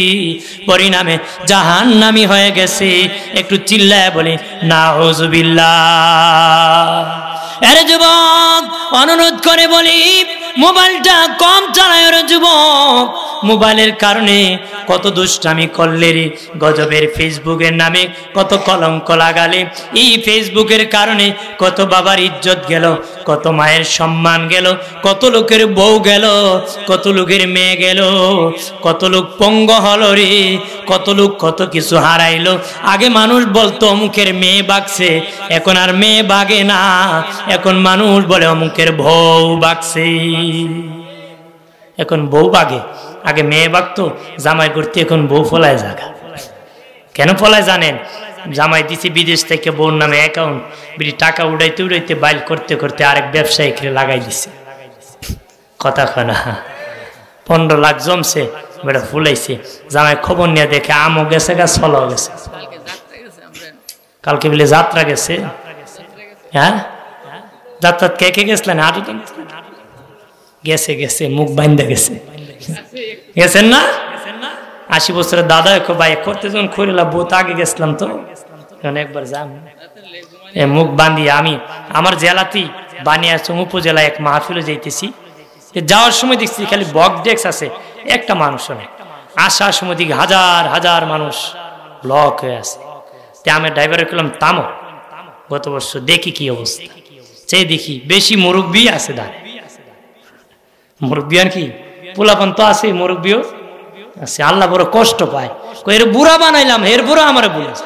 পরিণামে জাহান্নামী হয়ে গেছে। একটু চিল্লায় বলে নাউজুবিল্লাহ। আরে যুবক, অনুরোধ করে বলি মোবাইলটা কম চালায় রে যুবক। মোবাইলের কারণে কত দুষ্টামি করলে রে, গজবের ফেসবুকের নামে কত কলঙ্ক লাগালে। এই ফেসবুকের কারণে কত বাবার ইজ্জত গেল, কত মায়ের সম্মান গেল, কত লোকের বউ গেল, কত লোকের মেয়ে গেল, কত লোক পঙ্গ হলো রে, কত লোক কত কিছু হারাইলো। আগে মানুষ বলতো অমুকের মেয়ে বাগছে, এখন আর মেয়ে বাগে না, এখন মানুষ বলে অমুকের বউ বাগছে। এখন বউ বাগে, আগে মেয়ে বাগতো, জামাই করতে, এখন বউ ফলায় জাগা। কেন ফলায় জানেন? জামাই দিছে বিদেশ থেকে বউর নামে অ্যাকাউন্ট, বিড়ি টাকা উড়াইতে উড়াইতে বাইল করতে করতে আরেক ব্যবসায়ীকে লাগাই দিছে। কথা কনা 15 লাখ জমছে, বেটা ফুলাইছে। জামাই খবর নিয়ে দেখে আমও গেছে গা, ছলাও গেছে। কালকে বলে যাত্রা গেছে। হ্যাঁ, যাত্রা কে কে গেছিলেন? আরো গেছে গেছে, মুখ বান্ধা গেছে, গেছেন না? 80 বছরের দাদা ভাই করতে যখন খরিলা বহুত আগে গেছিলাম তো, একবার যাম মুখ বান্ধি। আমি আমার জেলাতেই বানিয়াচং উপজেলায় এক মাহফিলে যাইতেছি, যাওয়ার সময় দেখছি খালি বক ডেক্স আছে, একটা মানুষও নেই। আসার সময় দিকে হাজার হাজার মানুষ ব্লক হয়ে আছে। আমি ড্রাইভারে বললাম থামো, গত বছর দেখি কি অবস্থা। চেয়ে দেখি বেশি মুরব্বী আছে দাঁড়ে। মুরব্বী আর কি পোলাপান তো আছে, মুরব্বীও আছে। আল্লাহ বড় কষ্ট পায়, এর বুড়া বানাইলাম, এর বুড়া আমারে বলেছে।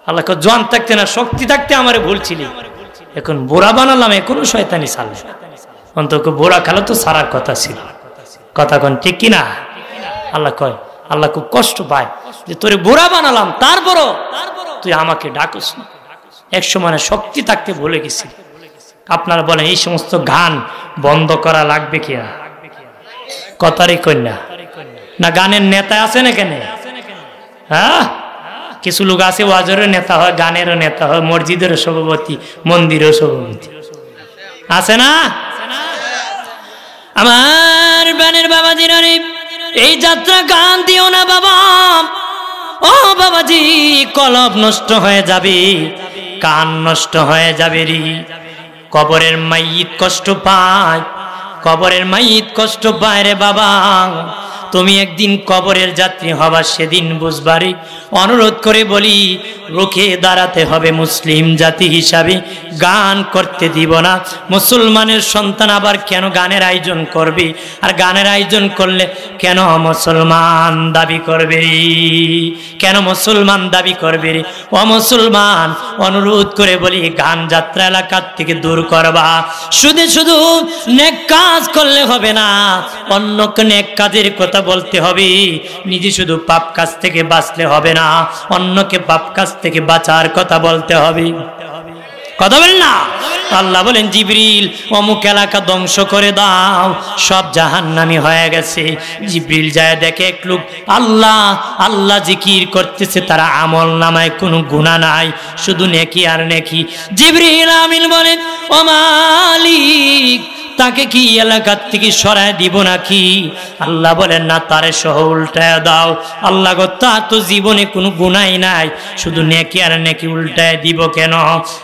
আল্লাহ জন থাকতে না শক্তি থাকতে আমারে ভুলছিলি, এখন বুড়া বানালাম, এখনো শয়তানি চালে। অন্তত বুড়া খেলা তো সারার কথা ছিল, কথা কোন ঠিক কিনা? আল্লাহ কয়, আল্লাহ খুব কষ্ট পায় যে তোরে বুড়া বানালাম, তারপরও তুই আমাকে ডাকস না। এক সময় শক্তি থাকতে ভুলে গেছি। আপনারা বলেন এই সমস্ত গান বন্ধ করা লাগবে কি না? কথারই কন্যা না গানের নেতা আছে না কেন? হ্যাঁ, কিছু লোক আছে ওয়াজেরও নেতা হয়, গানেরও নেতা হয়, মসজিদেরও সভাপতি, মন্দিরেও সভাপতি আছে না? আমার বানের বাবাজিরা রে, এই যাত্রা গান দিও না বাবা। ও বাবাজি, কলব নষ্ট হয়ে যাবে, কান নষ্ট হয়ে যাবে রে। কবরের মাইয়িত কষ্ট পায়, কবরের মাইয়িত কষ্ট পায় রে বাবা। তুমি একদিন কবরের যাত্রী হবা, সেদিন বুঝবারে। অনুরোধ করে বলি, রুখে দাঁড়াতে হবে মুসলিম জাতি হিসাবে। গান করতে দিব না। মুসলমানের সন্তান আবার কেন গানের আয়োজন করবে? আর গানের আয়োজন করলে কেন মুসলমান দাবি করবে? কেন মুসলমান দাবি করবে? ও মুসলমান, অনুরোধ করে বলি, গান যাত্রা এলাকার থেকে দূর করবা। শুধু শুধু নেক কাজ করলে হবে না, অন্যকে নেক কাজের কথা বলতে হবে। নিজে শুধু পাপ কাজ থেকে বাঁচলে হবে না, অন্যকে পাপ কাজ থেকে বাঁচার কথা বলতে হবে। কথা বলেন না? আল্লাহ বলেন, জিবরিল অমুক এলাকা ধ্বংস করে দাও, সব জাহান্নামী হয়ে গেছে। জিবরিল যায় দেখে এক লোক আল্লাহ আল্লাহ জিকির করতেছে, তারা আমল নামায় কোনো গুনাহ নাই, শুধু নেকি আর নেকি। জিবরিল আমিন বলেন, ও মালিক, তাকে কি এলাকার থেকে সরায় দিব নাকি? আল্লাহ বলেন, না, তারে সহ উল্টায় দাও। আল্লাহ গো, তার তো জীবনে কোনো গুনাই নাই, শুধু নেকি আর নেকি, উল্টায় দিব কেন?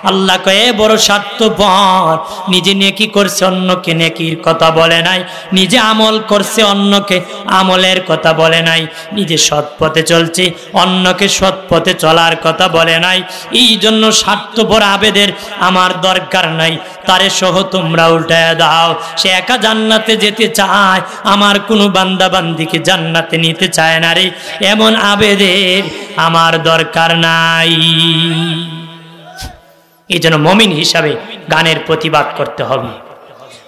আল্লাহ কয়ে, বড় স্বার্থপর, নিজে নেকি করছে, অন্যকে নেকির কথা বলে নাই। নিজে আমল করছে, অন্যকে আমলের কথা বলে নাই। নিজে সৎ পথে চলছে, অন্যকে সৎ পথে চলার কথা বলে নাই। এই জন্য স্বার্থপর আবেদের আমার দরকার নাই, তারে সহ তোমরা উল্টায় দাও। সে একা জান্নাতে যেতে চায়, আমার কোনো বান্দা বান্দিকে জান্নাতে নিতে চায় না রে। এমন আবেদের আমার দরকার নাই। এই জন্য মুমিন হিসাবে গানের প্রতিবাদ করতে হবে।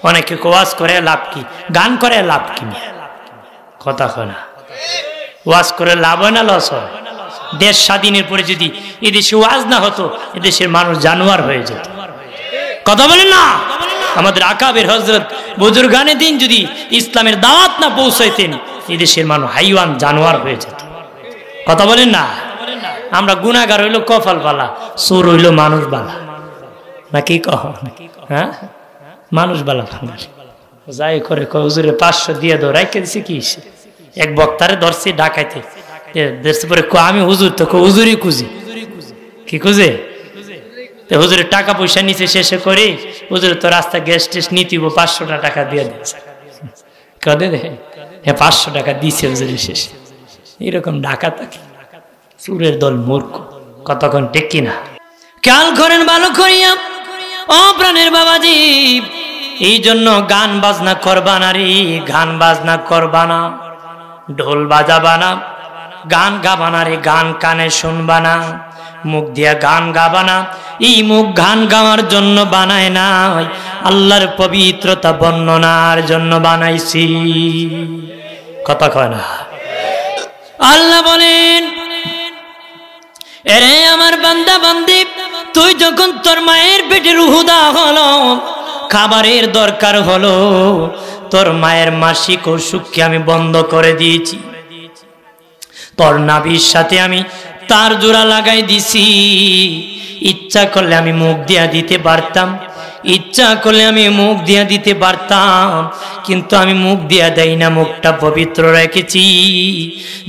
অনেকে ওয়াজ করে লাভ কি, গান করে লাভ কি? কথা হয় না, ওয়াজ করে লাভ হয় না লস হয়? দেশ স্বাধীনের পরে যদি এদেশে ওয়াজ না হতো, এদেশের মানুষ জানোয়ার হয়ে যেত। কথা বলেন না? আমাদের আকাবের হযরত বুজুর্গানে দিন যদি ইসলামের দাওয়াত না পৌঁছাইতেন, এদেশের মানুষ হাইওয়ান জানোয়ার হয়ে যেত। কথা বলেন না? আমরা গুনাহগার হইল কপাল বালা, চোর হইল মানুষ বালা, নাকি কহ? হ্যাঁ, মানুষ বালা যাই করে হুজুরে 500 দিয়ে দাও, রাইকে দিছে কি? এক বক্তারে ধরছে ডাকাইতে, ধরছে পরে আমি হুজুর, তো হুজুরই খুঁজি। কি খুঁজে? হুজুরের টাকা পয়সা নিচে শেষে করে, হুজুরের তো রাস্তা গ্যাস টেস নিতিব, 500 টাকা দিয়ে দিয়েছে। কদে দে, হ্যাঁ 500 টাকা দিছে হুজুরের শেষে। এরকম ডাকাত চুরের দল মূর্খ। কতক্ষণ ঠিক কিনা? খেয়াল করেন ভালো করিয়া ও প্রাণের বাবাজি। এই জন্য গান বাজনা করবা না রে, গান বাজনা করবা না, ঢোল বাজাবা না, গান গাবা না রে, গান কানে শুনবা না, মুখ দিয়া গান গাবা না। এই মুখ গান গাওয়ার জন্য বানায় নাই, আল্লাহর পবিত্রতা বর্ণনার জন্য বানাইছি। কথা কয় না? আল্লাহ বলেন, এরে আমার বান্দা বান্দি, তুই যখন তোর মায়ের পেটে রুহুদা হলো, খাবারের দরকার হলো, তোর মায়ের মাসিক অসুখকে আমি বন্ধ করে দিয়েছি। তোর নাভির সাথে আমি তার জোড়া লাগাই দিছি। ইচ্ছা করলে আমি মুখ দিয়া দিতে পারতাম, ইচ্ছা করলে আমি মুখ দিয়া দিতে পারতাম, কিন্তু আমি মুখ দিয়া দেই না, মুখটা পবিত্র রেখেছি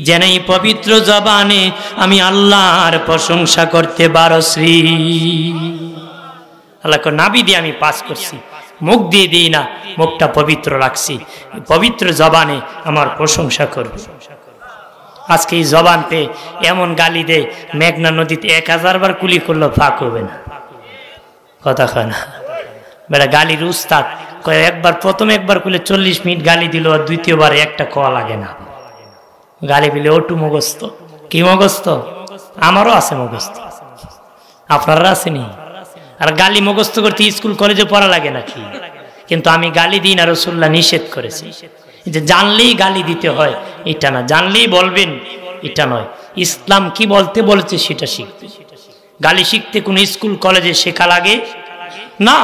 যেন এই পবিত্র জবানে আমি আল্লাহর প্রশংসা করতে পারো। শ্রী আল্লাহকে নাভি দিয়ে আমি পাস করছি, মুখ দিয়ে দিই না, মুখটা পবিত্র রাখছি, পবিত্র জবানে আমার প্রশংসা করবে। আজকে এই জবান পেয়ে এমন গালি দেয়, মেঘনা নদীতে 1000 বার কুলি করলেও ফাঁক হবে না। কথা কয় না? বেটা গালির উস্তাদ, একবার প্রথম একবার করলে 40 মিনিট গালি দিল, আর দ্বিতীয়বার একটা ক লাগে না। গালি দিলে ওটু মুখস্থ। কি মুখস্থ? আমারও আছে মুখস্থ, আপনারা আসেনি? আর গালি মুখস্থ করতে স্কুল কলেজে পড়া লাগে নাকি? কিন্তু আমি গালি দিই না, রাসূলুল্লাহ নিষেধ করেছে যে জানলেই গালি দিতে হয় এটা না, জানলেই বলবেন এটা নয়। ইসলাম কি বলতে বলেছে সেটা শিখবে। গালি শিখতে কোন স্কুল কলেজে শেখা লাগে না,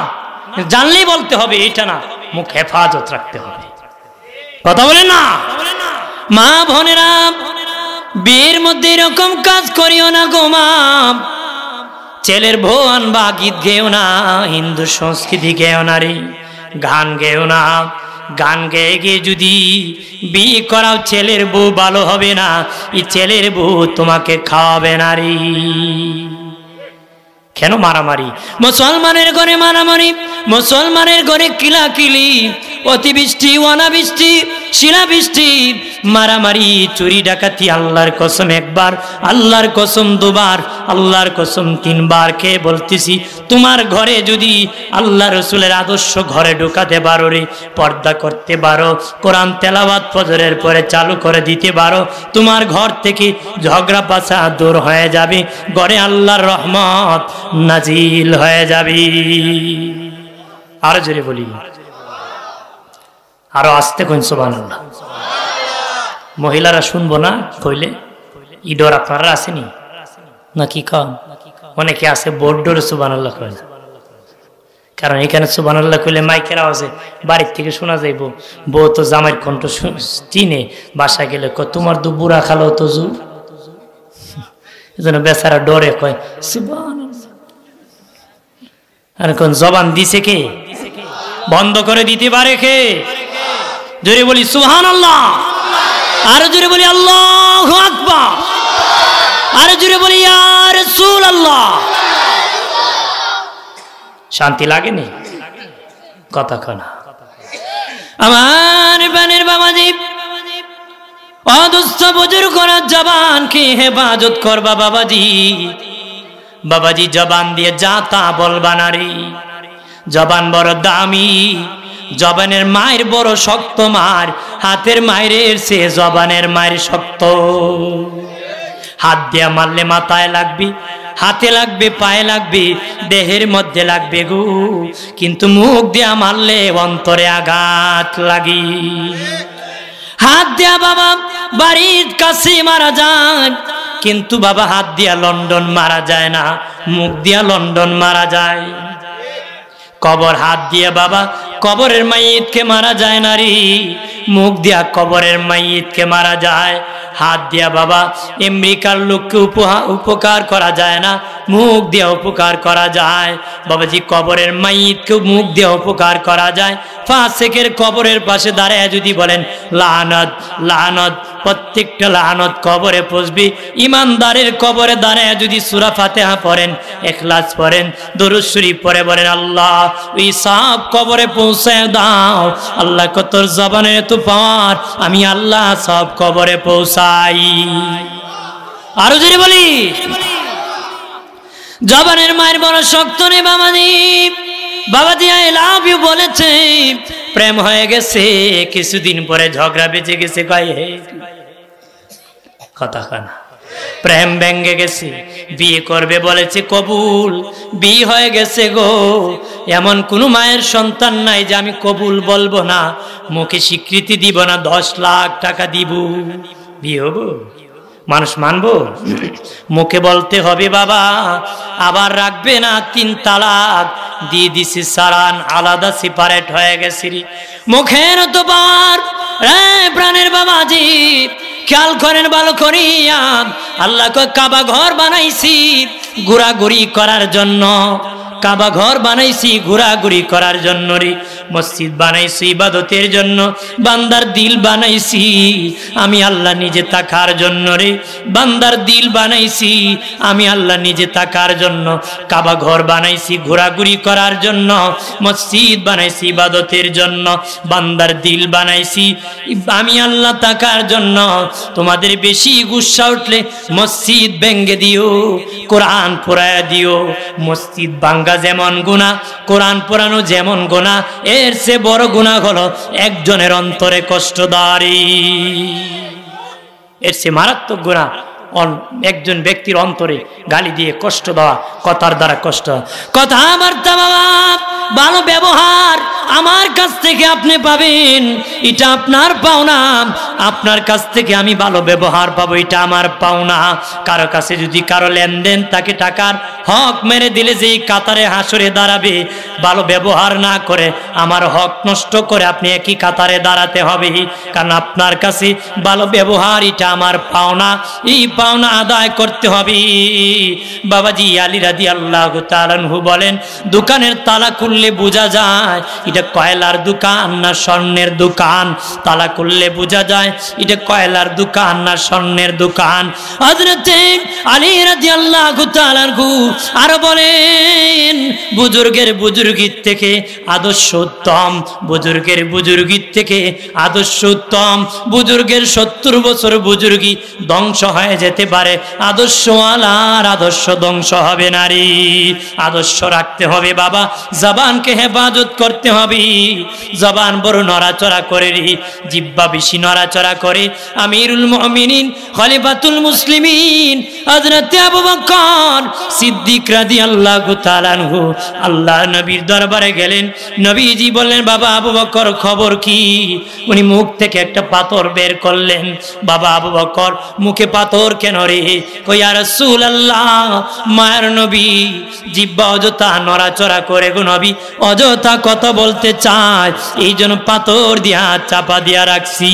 জানলেই বলতে হবে এটা না, মুখ হেফাজত রাখতে হবে। কথা বলে না? মা বোনেরা, বিয়ের মধ্যে এরকম কাজ করিও না গো মা। ছেলের বউ আনবা, গীত গেও না, হিন্দু সংস্কৃতি গেও না রে, গান গেও না। গান গেয়ে গিয়ে যদি বিয়ে করাও, ছেলের বউ ভালো হবে না, এই ছেলের বউ তোমাকে খাওয়াবে না রে। কেন মারামারি? মুসলমানের ঘরে মারামারি, মুসলমানের ঘরে কিলাকিলি, অতিবৃষ্টি, অনাবৃষ্টি, শিলাবৃষ্টি, মারামারি, চুরি ডাকাতি। আল্লাহর কসম একবার, আল্লাহর কসম দুবার, আল্লাহর কসম তিনবার খেয়ে বলতেছি, তোমার ঘরে যদি আল্লাহ রসুলের আদর্শ ঘরে ঢোকাতে পারো রে, পর্দা করতে পারো, কোরআন তেলাওয়াত ফজরের পরে চালু করে দিতে পারো, তোমার ঘর থেকে ঝগড়া পাছা দূর হয়ে যাবে, ঘরে আল্লাহর রহমত নাজিল হয়ে যাবে। আরো জোরে বলি, আরো আস্তে কইন সুবহানাল্লাহ। মহিলারা শুনবো না কইলে? ইডর আপনারা আসেনি নাকি? কন অনেকে আছে বোর্ডরে সুবহানাল্লাহ কয় না, কারণ এখানে সুবহানাল্লাহ কইলে মাইকের আওয়াজে বাড়ির থেকে শোনা যাইব। বউ তো জামাইয়ের কণ্ঠ চিনে, বাসায় গেলে কয় তোমার দু বুড়া খালো তো জু, এজন্য বেচারা ডরে কয় সুবহানাল্লাহ। আর কোন জবান দিছে কে? বন্ধ করে দিতে পারে কে? জোরে বলি সুবহানাল্লাহ, আর জোরে বলি আল্লাহু আকবার, আর জোরে বলি ইয়া রাসূলুল্লাহ। শান্তি লাগেনি? কথা কনা আমার বানের বাবাজি, অদুস্থ বুজুর্গ করার জবানকে হেফাজত করবা বাবাজি। বাবাজি জবান দিয়ে যা তা বলবা না রে, জবান বড় দামি, জবানের মায়ের বড় শক্ত মার, হাতের মায়ের সে জবানের মায়ের শক্ত। হাত দিয়া মারলে মাথায় লাগবে, হাতে লাগবে, পায়ে লাগবে, দেহের মধ্যে লাগবে গো, কিন্তু মুখ দিয়া মারলে অন্তরে আঘাত লাগি। হাত দিয়া বাবা বাড়ির কাছে মারা যায়, কিন্তু বাবা হাত দিয়া লন্ডন মারা যায় না, মুখ দিয়া লন্ডন মারা যায়। কবর হাত দিয়ে বাবা কবরের মাইয়িতকে মারা যায় না রে, মুখ দিয়া কবরের মাইয়িতকে মারা যায়। হাত দিয়া বাবা আমেরিকার লোককে উপকার করা যায় না, মুখ দিয়া উপকার করা যায়। বাবাজি কবরের মাইয়িতকে মুখ দিয়া উপকার করা যায়। ফাসিকের কবরের পাশে দাঁড়ায় যদি বলেন লানত লানত, প্রত্যেকটা লানত কবরে পৌঁছবি। ইমানদারের কবরে দাঁড়ায় যদি সূরা ফাতিহা পড়েন, ইখলাস পড়েন, দরুদ শরীফ পড়ে বলেন আল্লাহ ওই সব কবরে পৌঁছায় দাও। আল্লাহ কত জবানের এত পাওয়ার, আমি আল্লাহ সব কবরে পৌঁছাই। আরো জোরে বলি, জবানের মায়ের বড় শক্ত নেই বাবাজি। বাবাজি আই লাভ ইউ বলেছে, প্রেম হয়ে গেছে, কিছুদিন পরে ঝগড়া বেঁচে গেছে, কয় হে কথা কানা, প্রেম ভেঙে গেছে, বিয়ে করবে বলেছে কবুল, বিয়ে হয়ে গেছে গো। এমন কোন মায়ের সন্তান নাই যে আমি কবুল বলবো না, মুখে স্বীকৃতি দিব না, 10 লাখ টাকা দিব, বিয়ে হবো, মানুষ মানবো? মুখে বলতে হবে বাবা, আবার রাখবে না, 3 তালাক দিয়ে দিছি, সারান আলাদা সেপারেট হয়ে গেছি। মুখের তো পাওয়ার প্রাণের বাবাজি, খেয়াল করেন ভালো করিয়া। আল্লাহ কয় কাবা ঘর বানাইছি ঘোরাঘুরি করার জন্য, কাবা ঘর বানাইছি ঘোরাঘুরি করার জন্য রে। মসজিদ বানাইছি ইবাদতের জন্য, বান্দার দিল বানাইছি আমি আল্লাহ নিজে তাকার জন্য রে। বান্দার দিল বানাইছি আমি আল্লাহ নিজে তাকার জন্য। কাবা ঘর বানাইছি ঘোরাঘুরি করার জন্য, মসজিদ বানাইছি ইবাদতের জন্য, বান্দার দিল বানাইছি আমি আল্লাহ তাকার জন্য। তোমাদের বেশি গুসা উঠলে মসজিদ ভেঙ্গে দিও, কোরআন পড়ায়া দিও। মসজিদ ভাঙ্গা যেমন গুনাহ, কোরআন পড়ানো যেমন গুনাহ, এর চেয়ে বড় গুনাহ হলো একজনের অন্তরে কষ্ট দাঁড়ি। এর চেয়ে মারাত্মক গুনাহ একজন ব্যক্তির অন্তরে গালি দিয়ে কষ্ট দেওয়া, কথার দ্বারা কষ্ট। কথা আমার ভালো ব্যবহার আমার কাছ থেকে আপনি পাবেন, এটা আপনার পাওনা। আপনার কাছ থেকে আমি ভালো ব্যবহার পাবো, এটা আমার পাওনা। কারো কাছে যদি কারো লেনদেন তাকে টাকার হক মেরে দিলে যেই কাতারে হাসরে দাঁড়াবে, ভালো ব্যবহার না করে আমার হক নষ্ট করে আপনি একই কাতারে দাঁড়াতে হবে। কারণ আপনার কাছে ভালো ব্যবহার এটা আমার পাওনা, এই পাওনা আদায় করতে হবে। বাবাজি আলী রাদিয়াল্লাহু তাআলা আনহু বলেন, দোকানের তালা খুললে বোঝা যায় এটা কয়লার দোকান না স্বর্ণের দোকান। তালা খুললে বোঝা যায় এটা কয়লার দোকান না স্বর্ণের দোকান। হযরত আলী রাদিয়াল্লাহু তাআলা আনহু আর বলেন, বুজুর্গের বুজুর্গির থেকে আদর্শ উত্তম, বুজুর্গের বুজুর্গির থেকে আদর্শ উত্তম। বুজুর্গের 70 বছর বুজুর্গি ধ্বংস হয়ে যেতে পারে, আদর্শওয়ালার আদর্শ ধ্বংস হবে না রে। আদর্শ রাখতে হবে বাবা, জবানকে হেফাজত করতে হবে। জবান বড় নড়াচড়া করে রে, জিহ্বা বেশি নড়াচড়া করে। আমিরুল মুমিনিন খলিফাতুল মুসলিমিন হযরত আবু বকর সিদ্দিক রাদিয়াল্লাহু তাআলা আনহু আল্লাহ নবীর দরবারে গেলেন। নবীজি বললেন, বাবা আবু বকর খবর কি? উনি মুখ থেকে একটা পাথর বের করলেন। বাবা আবু বকর, মুখে পাথর কেন রে? কই ইয়া রাসূলুল্লাহ, মায়ের নবী জিহ্বা অযথা নড়াচড়া করে গো নবী, অযথা কথা বলতে চায়, এই জন্য পাথর দিয়া চাপা দিয়া রাখছি।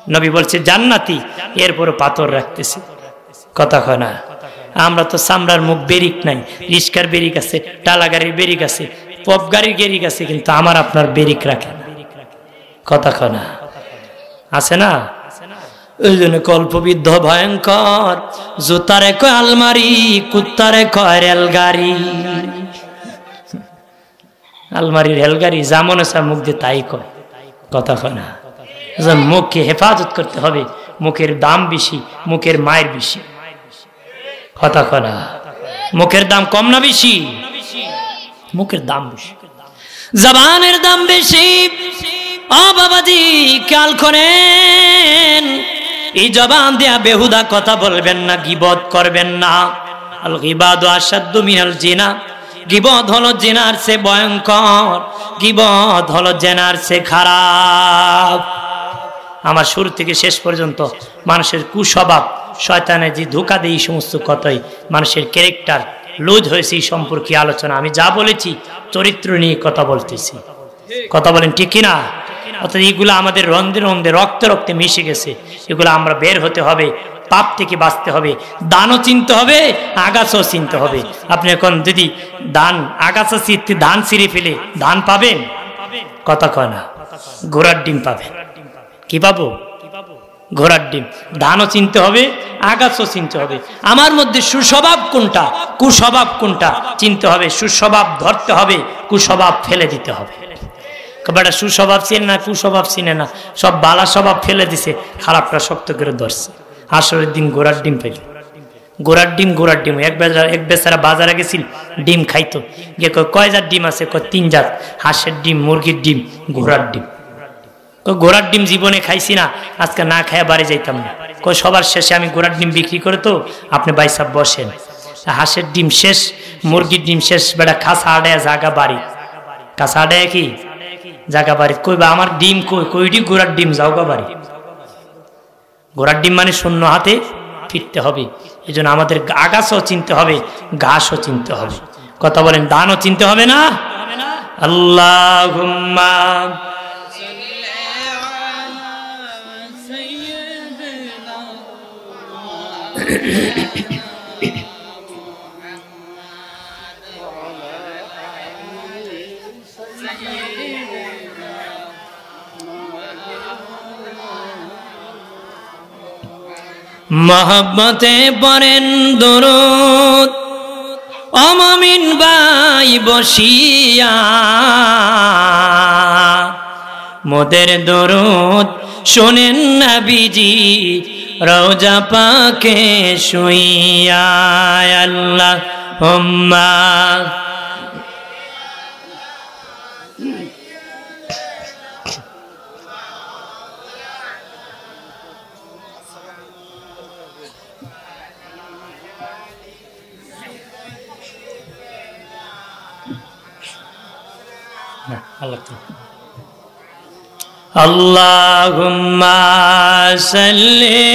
নবী বলছে জান্নাতি, এরপর পাথর রাখতেছে। কথা কয় না? আমরা তো চামড়ার মুখ বেরিক নাই, রিস্কার বেরিক আছে, টালা গাড়ির বেরিক আছে, পপ গাড়ির বেরিক আছে, কিন্তু আমার আপনার বেরিক রাখে না। কথা কয় না? আছে না? ওই জন্য কল্পবিদ্ধ ভয়ঙ্কর, জুতারে কয় আলমারি, কুত্তারে কয় রেলগাড়ি। আলমারি রেলগাড়ি যেমন আছে মুখ দিয়ে তাই কয়। কথা কয় না? মুখকে হেফাজত করতে হবে, মুখের দাম বেশি, মুখের মায়ের বেশি। কথা কয় না? মুখের দাম কম না বেশি? মুখের দাম বেশি, জবানের দাম বেশি। ও বাবাজি খেয়াল করেন, এই জবান দিয়া বেহুদা কথা বলবেন না, গীবত করবেন না। আল গীবাদু আশাদ্দু মিনাল জিনা, গীবত হলো জিনার চেয়ে ভয়ঙ্কর, গীবত হলো জিনার চেয়ে খারাপ। আমার শুরু থেকে শেষ পর্যন্ত মানুষের কুস্বভাব, শয়তানের যে ধোঁকা দেয়, এই সমস্ত কথাই মানুষের ক্যারেক্টার লুজ হয়েছে, এই সম্পর্কে আলোচনা। আমি যা বলেছি চরিত্র নিয়ে কথা বলতেছি। কথা বলেন ঠিক কিনা? অর্থাৎ এইগুলো আমাদের রন্ধে রন্ধে রক্তে রক্তে মিশে গেছে, এগুলো আমরা বের হতে হবে, পাপ থেকে বাঁচতে হবে। দানও চিনতে হবে, আগাছাও চিনতে হবে। আপনি এখন যদি আগাছা চিনতে ধান ছিঁড়ে ফেলে ধান পাবেন? কথা কয় না? ঘোড়ার ডিম পাবেন। কি পাবো? ঘোড়ার ডিম। ধানও চিনতে হবে, আগাছাও চিনতে হবে। আমার মধ্যে সুস্বভাব কোনটা, কুস্বভাব কোনটা চিনতে হবে। সুস্বভাব ধরতে হবে, কুস্বভাব ফেলে দিতে হবে। বেটা সুস্বভাব চিনে না, কুস্বভাব চিনে না, সব বালা স্বভাব ফেলে দিছে, খারাপটা শক্ত করে ধরছে। আসরের দিন ঘোড়ার ডিম পাইল। ঘোড়ার ডিম, ঘোড়ার ডিম। এক বেচারা বাজারে গেছিল, ডিম খাইতো, গিয়ে কয় জাত ডিম আছে? 3 জাত। হাঁসের ডিম, মুরগির ডিম, ঘোড়ার ডিম। ঘোড়ার ডিম জীবনে খাইছি না, আজকে না খাইয়া বাড়ি যাইতাম না। সবার শেষে আমি ঘোড়ার ডিম বিক্রি করে, তো আপনি ভাই সাহেব বসেন। হাঁসের ডিম শেষ, মুরগির ডিম শেষ, বেটা খাসা আড়ায় জাগা বাড়ি। কাঁচা আড়ায় কি জাগা বাড়ি? কইবা আমার ডিম কইটি? ঘোড়ার ডিম যাওগা বাড়ি। ঘোড়ার ডিম মানে শূন্য হাতে ফিরতে হবে। এই জন্য আমাদের আগাছাও চিনতে হবে, ঘাসও চিনতে হবে। কথা বলেন, দানও চিনতে হবে না? আল্লাহুম্মা মহব্বতে পড়েন দরুদ ও মুমিন ভাই বসিয়া, মোদের দরুদ শোনেন নবীজি রওজা পাকে শুইয়া। আল্লাহুম্মা আল্লাহুম্মা সাল্লি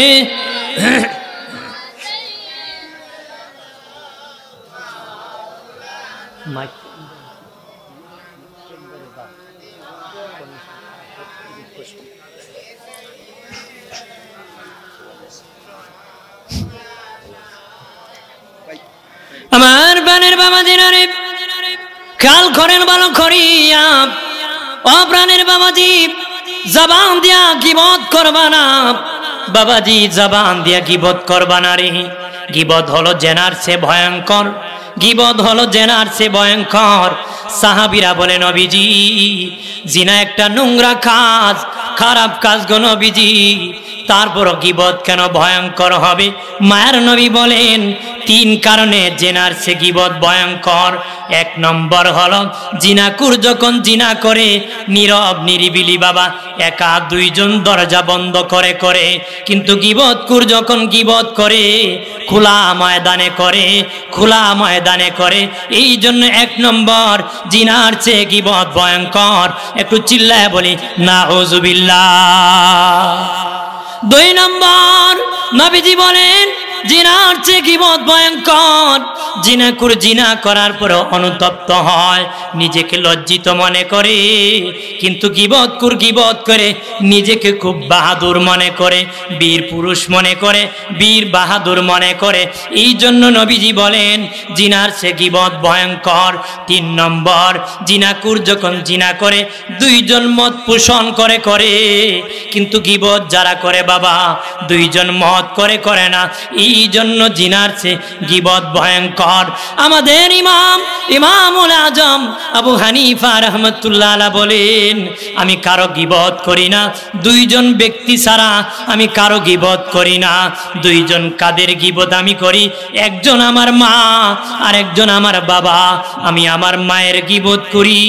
আমার বানের বাবা দিনারে খেয়াল করেন ভালো করিয়া, ও প্রাণের বাবাজি জবান দিয়া গীবত করবা না, বাবাজি জবান দিয়া গীবত করবা না রে। গীবত হলো জেনার চেয়ে ভয়ঙ্কর, গীবত হলো জেনার চেয়ে ভয়ঙ্কর। সাহাবীরা বলে নবীজি জিনা একটা নোংরা কাজ, খারাপ কাজ গো নবীজি, তারপরও গীবত কেন ভয়ঙ্কর হবে? মায়ের নবী বলেন 3 কারণে জেনার চেয়ে গীবত ভয়ঙ্কর। 1 নম্বর হলো জিনাকুর যখন জিনা করে নীরব নিরিবিলি বাবা একা 2 জন দরজা বন্ধ করে করে, কিন্তু গীবতকুর যখন গীবত করে খোলা ময়দানে করে, খোলা ময়দানে করে। এই জন্য 1 নম্বর জিনার চেয়ে গীবত ভয়ঙ্কর। একটু চিল্লায় বলি নাউজুবিল্লাহ। 2 নম্বর নবীজি বলেন জিনার চেয়ে গীবত ভয়ঙ্কর। জিনাকুর জিনা করার পর অনুতপ্ত হয়, নিজেকে লজ্জিত মনে করে, কিন্তু গীবতকুর গীবত করে নিজেকে খুব বাহাদুর মনে করে, বীর পুরুষ মনে করে, বীর বাহাদুর মনে করে। এই জন্য নবীজি বলেন জিনার চেয়ে গীবত ভয়ঙ্কর। 3 নম্বর জিনাকুর যখন জিনা করে 2 জন মদ পোষণ করে করে, কিন্তু গীবত যারা করে বাবা 2 জন মদ করে করে না। এই জন্য জিনার চেয়ে গীবত ভয়ঙ্কর। আমাদের ইমামুল আজম আবু হানিফা রাহমাতুল্লাহ আলাইহি বলেন আমি কারো গীবত করি না, 2 জন ব্যক্তি ছাড়া আমি কারো গীবত করি না। 2 জন কাদের গীবত আমি করি? একজন আমার মা আর একজন আমার বাবা। আমি আমার মায়ের গীবত করি,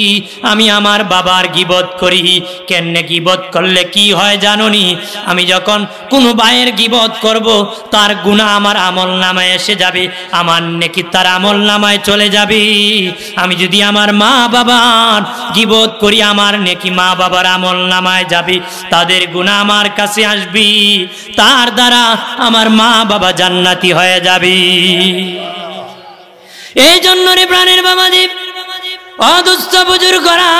আমি আমার বাবার গীবত করি। কেনে গীবত করলে কি হয় জানোনি? আমি যখন কোনো ভাইয়ের গীবত করব তার গুনাহ আমার আমলনামায় এসে যাবে, আমার নেকি তার আমলনামায় চলে যাবে। আমি যদি আমার মা বাবার গীবত করি আমার নেকি মা বাবার আমলনামায় যাবে, তাদের গুনাহ আমার কাছে আসবে, তার দ্বারা আমার মা বাবা জান্নাতি হয়ে যাবে। এই জন্য রে প্রাণের বাবাজি অদুস্থ বুজুর্গরা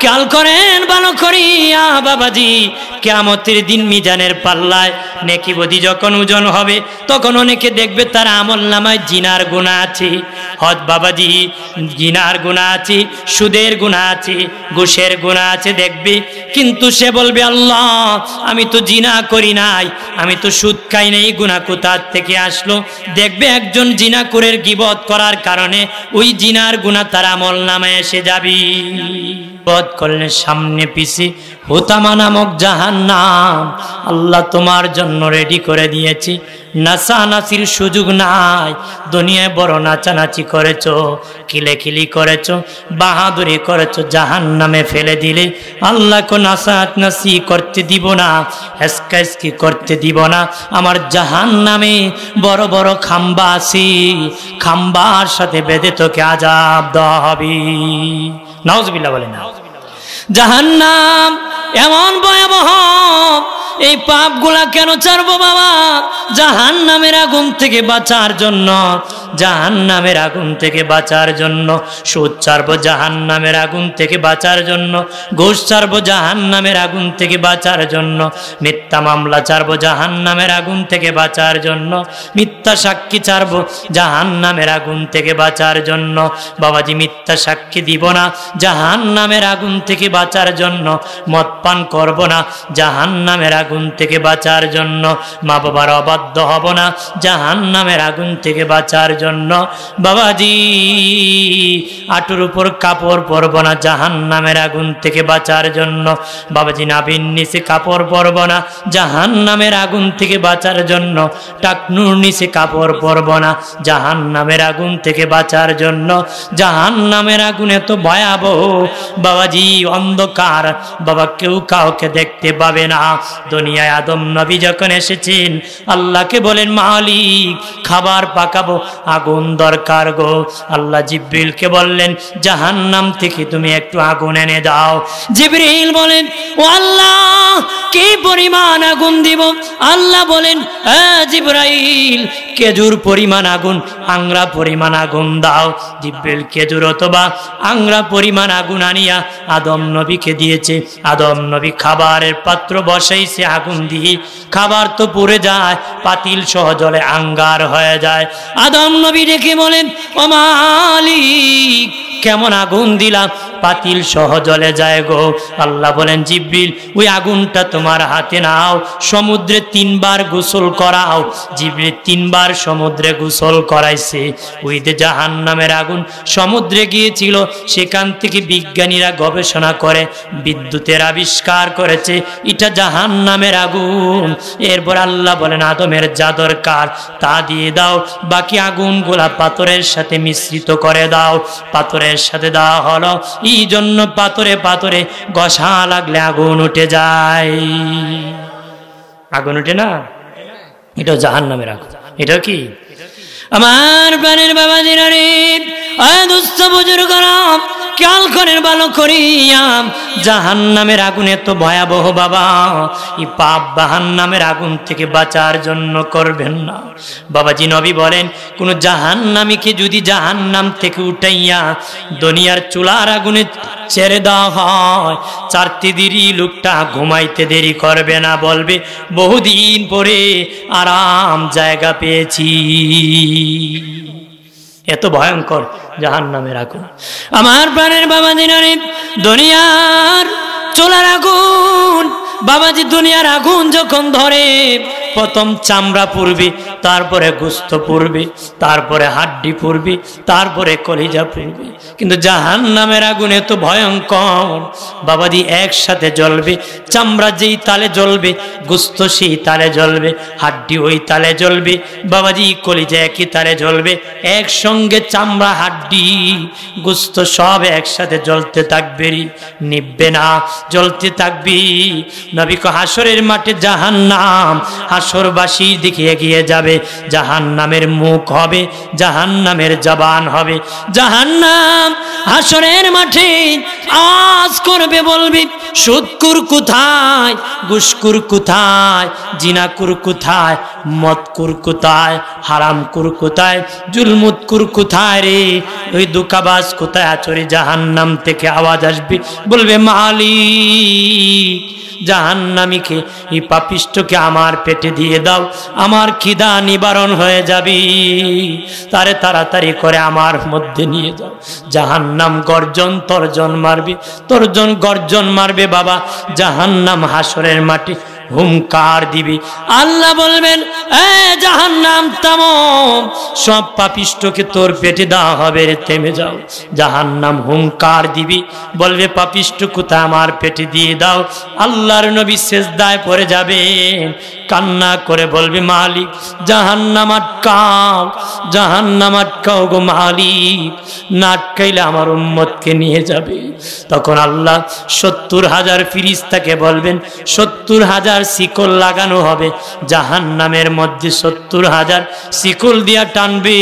খেয়াল করেন ভালো করিয়া বাবাজি, কিয়ামতের দিন মিজানের পাল্লায় নেকি বদি যখন ওজন হবে তখন অনেকে দেখবে তার আমলনামায় জিনার গুনাহ আছে, হজ বাবাজি জিনার গুনাহ আছে, সুদের গুনাহ আছে, ঘুষের গুনাহ আছে দেখবে, কিন্তু সে বলবে আল্লাহ আমি তো জিনা করি নাই, আমি তো সুদ খাই নাই, গুনাহ কোথা থেকে আসলো? দেখবে একজন জিনাকুরের গীবত করার কারণে ওই জিনার গুনাহ তার আমলনামায় এসে যাবে। গীবত করলে সামনে পিছে হুতামা নামক জাহান্নাম আল্লাহ তোমার জন্য রেডি করে দিয়েছি। নাচানাচির সুযোগ নাই। দুনিয়ায় বড় নাচানাচি করেছো, খিলেখিলি করেছো, বাহাদুরি করেছো, জাহান্নামে ফেলে দিলে আল্লাহকে নাচানাচি করতে দিব না, হেসকাহেসকি করতে দিব না। আমার জাহান্নামে বড় বড় খাম্বা আছে, খাম্বার সাথে বেঁধে তোকে আযাব দেওয়া হবে। নাউজুবিল্লাহ বলে না। জাহান্নাম এমন ভয়াবহ, এই পাপগুলা কেন ছাড়বো বাবা? জাহান্নামের আগুন থেকে বাঁচার জন্য জাহান্নামের আগুন থেকে বাঁচার জন্য, সুদ ছাড়বো জাহান্নামের আগুন থেকে বাঁচার জন্য, ঘুষ ছাড়বো জাহান্নামের আগুন থেকে বাঁচার জন্য, মিথ্যা মামলা ছাড়বো জাহান্নামের আগুন থেকে বাঁচার জন্য, মিথ্যা সাক্ষী ছাড়বো জাহান্নামের আগুন থেকে বাঁচার জন্য। বাবাজি মিথ্যা সাক্ষী দিব না জাহান্নামের আগুন থেকে বাঁচার জন্য, মদ পান করব না জাহান্নামের আগুন থেকে বাঁচার জন্য, মা বাবার অবাধ্য হব না জাহান্নামের আগুন থেকে বাঁচার জন্য। বাবাজি আঁটুর উপর কাপড় পরব না জাহান্নামের আগুন থেকে বাঁচার জন্য। বাবাজি নাভির নিচে কাপড় পরব না জাহান্নামের আগুন থেকে বাঁচার জন্য। টাকনুর নিচে কাপড় পরব না জাহান্নামের আগুন থেকে বাঁচার জন্য। জাহান্নামের আগুন এত ভয়াবহ বাবাজি, অন্ধকার বাবা, কেউ কাউকে দেখতে পাবে না। দুনিয়ায় আদম নবী যখন এসেছেন আল্লাহকে বলেন মালিক খাবার পাকাবো, আগুন দরকার গো। আল্লাহ জিবরিলকে বললেন জাহান্নাম থেকে তুমি একটু আগুন এনে দাও। জিবরিল বলেন ও আল্লাহ কি পরিমাণ আগুন দিব? আল্লাহ বলেন জিবরাইল খেজুর পরিমাণ আগুন, আংরা পরিমাণ আগুন দাও। জিবরিল খেজুর অথবা আংরা পরিমাণ আগুন আনিয়া আদম নবীকে দিয়েছে। আদম নবী খাবারের পাত্র বসাইছে, আগুন দিয়ে খাবার তো পুড়ে যায়, পাতিল সহ জলে আঙ্গার হয়ে যায়। আদম নবী ডেকে বলেন ও মালিক কেমন আগুন দিলাম, পাতিল সহ জলে যায় গো। আল্লাহ বলেন জিবরিল ওই আগুনটা তোমার হাতে নাও, সমুদ্রে 3 বার গোসল করাও। জিবরিল 3 বার সমুদ্রে গোসল করাইছে। ওই যে জাহান্নামের আগুন সমুদ্রে গিয়েছিল, সেখান থেকে বিজ্ঞানীরা গবেষণা করে বিদ্যুতের আবিষ্কার করেছে এটা জাহান্নামের আগুন। এরপর আল্লাহ বলেন আদমের যা দরকার তা দিয়ে দাও, বাকি আগুনগুলা পাথরের সাথে মিশ্রিত করে দাও। পাথরের সাথে দেওয়া হলো, এই জন্য পাথরে পাথরে ঘষা লাগলে আগুন উঠে যায়। আগুন উঠে না, এটা জাহান্নামের আগুন। এটা কি আমার প্রাণের বাবাজিরা রে, দুস্থ বুজুর্গরা খেয়াল করেন ভালো করিয়া, জাহান্নামের আগুন এত ভয়াবহ বাবা, এই পাপ জাহান্নামের আগুন থেকে বাঁচার জন্য করবেন না। বাবাজি নবী বলেন কোন জাহান্নামীকে যদি জাহান্নাম থেকে উঠাইয়া দুনিয়ার চুলার আগুনে ছেড়ে দেওয়া হয়, চারটি দেরি লোকটা ঘুমাইতে দেরি করবে না, বলবে বহুদিন পরে আরাম জায়গা পেয়েছি। এত ভয়ঙ্কর জাহান্নামের আগুন। আমার প্রাণের বাবাজিরা রে, দুনিয়ার চুলার আগুন বাবাজি, দুনিয়ার আগুন যখন ধরে প্রথম চামড়া পুড়বে, তারপরে গোস্ত পুড়বে, তারপরে হাড্ডি পুড়বে, তারপরে কলিজা পুড়বে। কিন্তু জাহান্নামের আগুন এত ভয়ঙ্কর বাবাজি, একসাথে জ্বলবে। চামড়া যেই তালে জ্বলবে, গোস্ত সেই তালে জ্বলবে, হাড্ডি ওই তালে জ্বলবে বাবাজি, কলিজা একই তালে জ্বলবে। একসঙ্গে চামড়া হাড্ডি গোস্ত সব একসাথে জ্বলতে থাকবে, নিববে না, জ্বলতে থাকবে। নবী কো হাসরের মাঠে জাহান্নাম হাসরবাসীর দিকে এগিয়ে যাবে, জাহান্নামের মুখ হবে, জাহান্নামের জবান হবে। জাহান্নাম হাসরের মাঠে আওয়াজ করবে, বলবে সুদকুর কোথায়, ঘুষকুর কোথায়, জিনাকুর কোথায়, মদকুর কোথায়, হারামকুর কোথায়, জুলমুতকুর কোথায় রে, ওই দুকাবাজ কোথায় আচরে? জাহান্নাম থেকে আওয়াজ আসবে, বলবে মালিক জাহান্নামীকে, এই পাপিষ্ঠকে আমার পেটে দিয়ে দাও, আমার খিদা নিবারণ হয়ে যাবে, তারে তাড়াতাড়ি করে আমার মধ্যে নিয়ে যাও। জাহান্নাম গর্জন তর্জন মারবে, তর্জন গর্জন মারবে বাবা। জাহান্নাম হাসরের মাঠে হুঙ্কার দিবে। আল্লাহ বলবেন এ জাহান্নাম থামো, সব পাপিষ্ঠকে তোর পেটে দেওয়া হবে, থেমে যাও। জাহান্নাম হুঙ্কার দিবি, বলবে পাপিষ্ঠ কোথায়, আমার পেটে দিয়ে দাও। আল্লাহর নবী সেজদায় পড়ে যাবে, কান্না করে বলবে মালিক জাহান্নাম আটকাও, জাহান্নাম আটকাও গো মালিক, না আটকাইলে আমার উম্মতকে নিয়ে যাবে। তখন আল্লাহ 70,000 ফেরেশতাকে বলবেন, 70,000 70,000 শিকল লাগানো হবে জাহান্নামের মধ্যে, 70,000 শিকল দিয়া টানবে,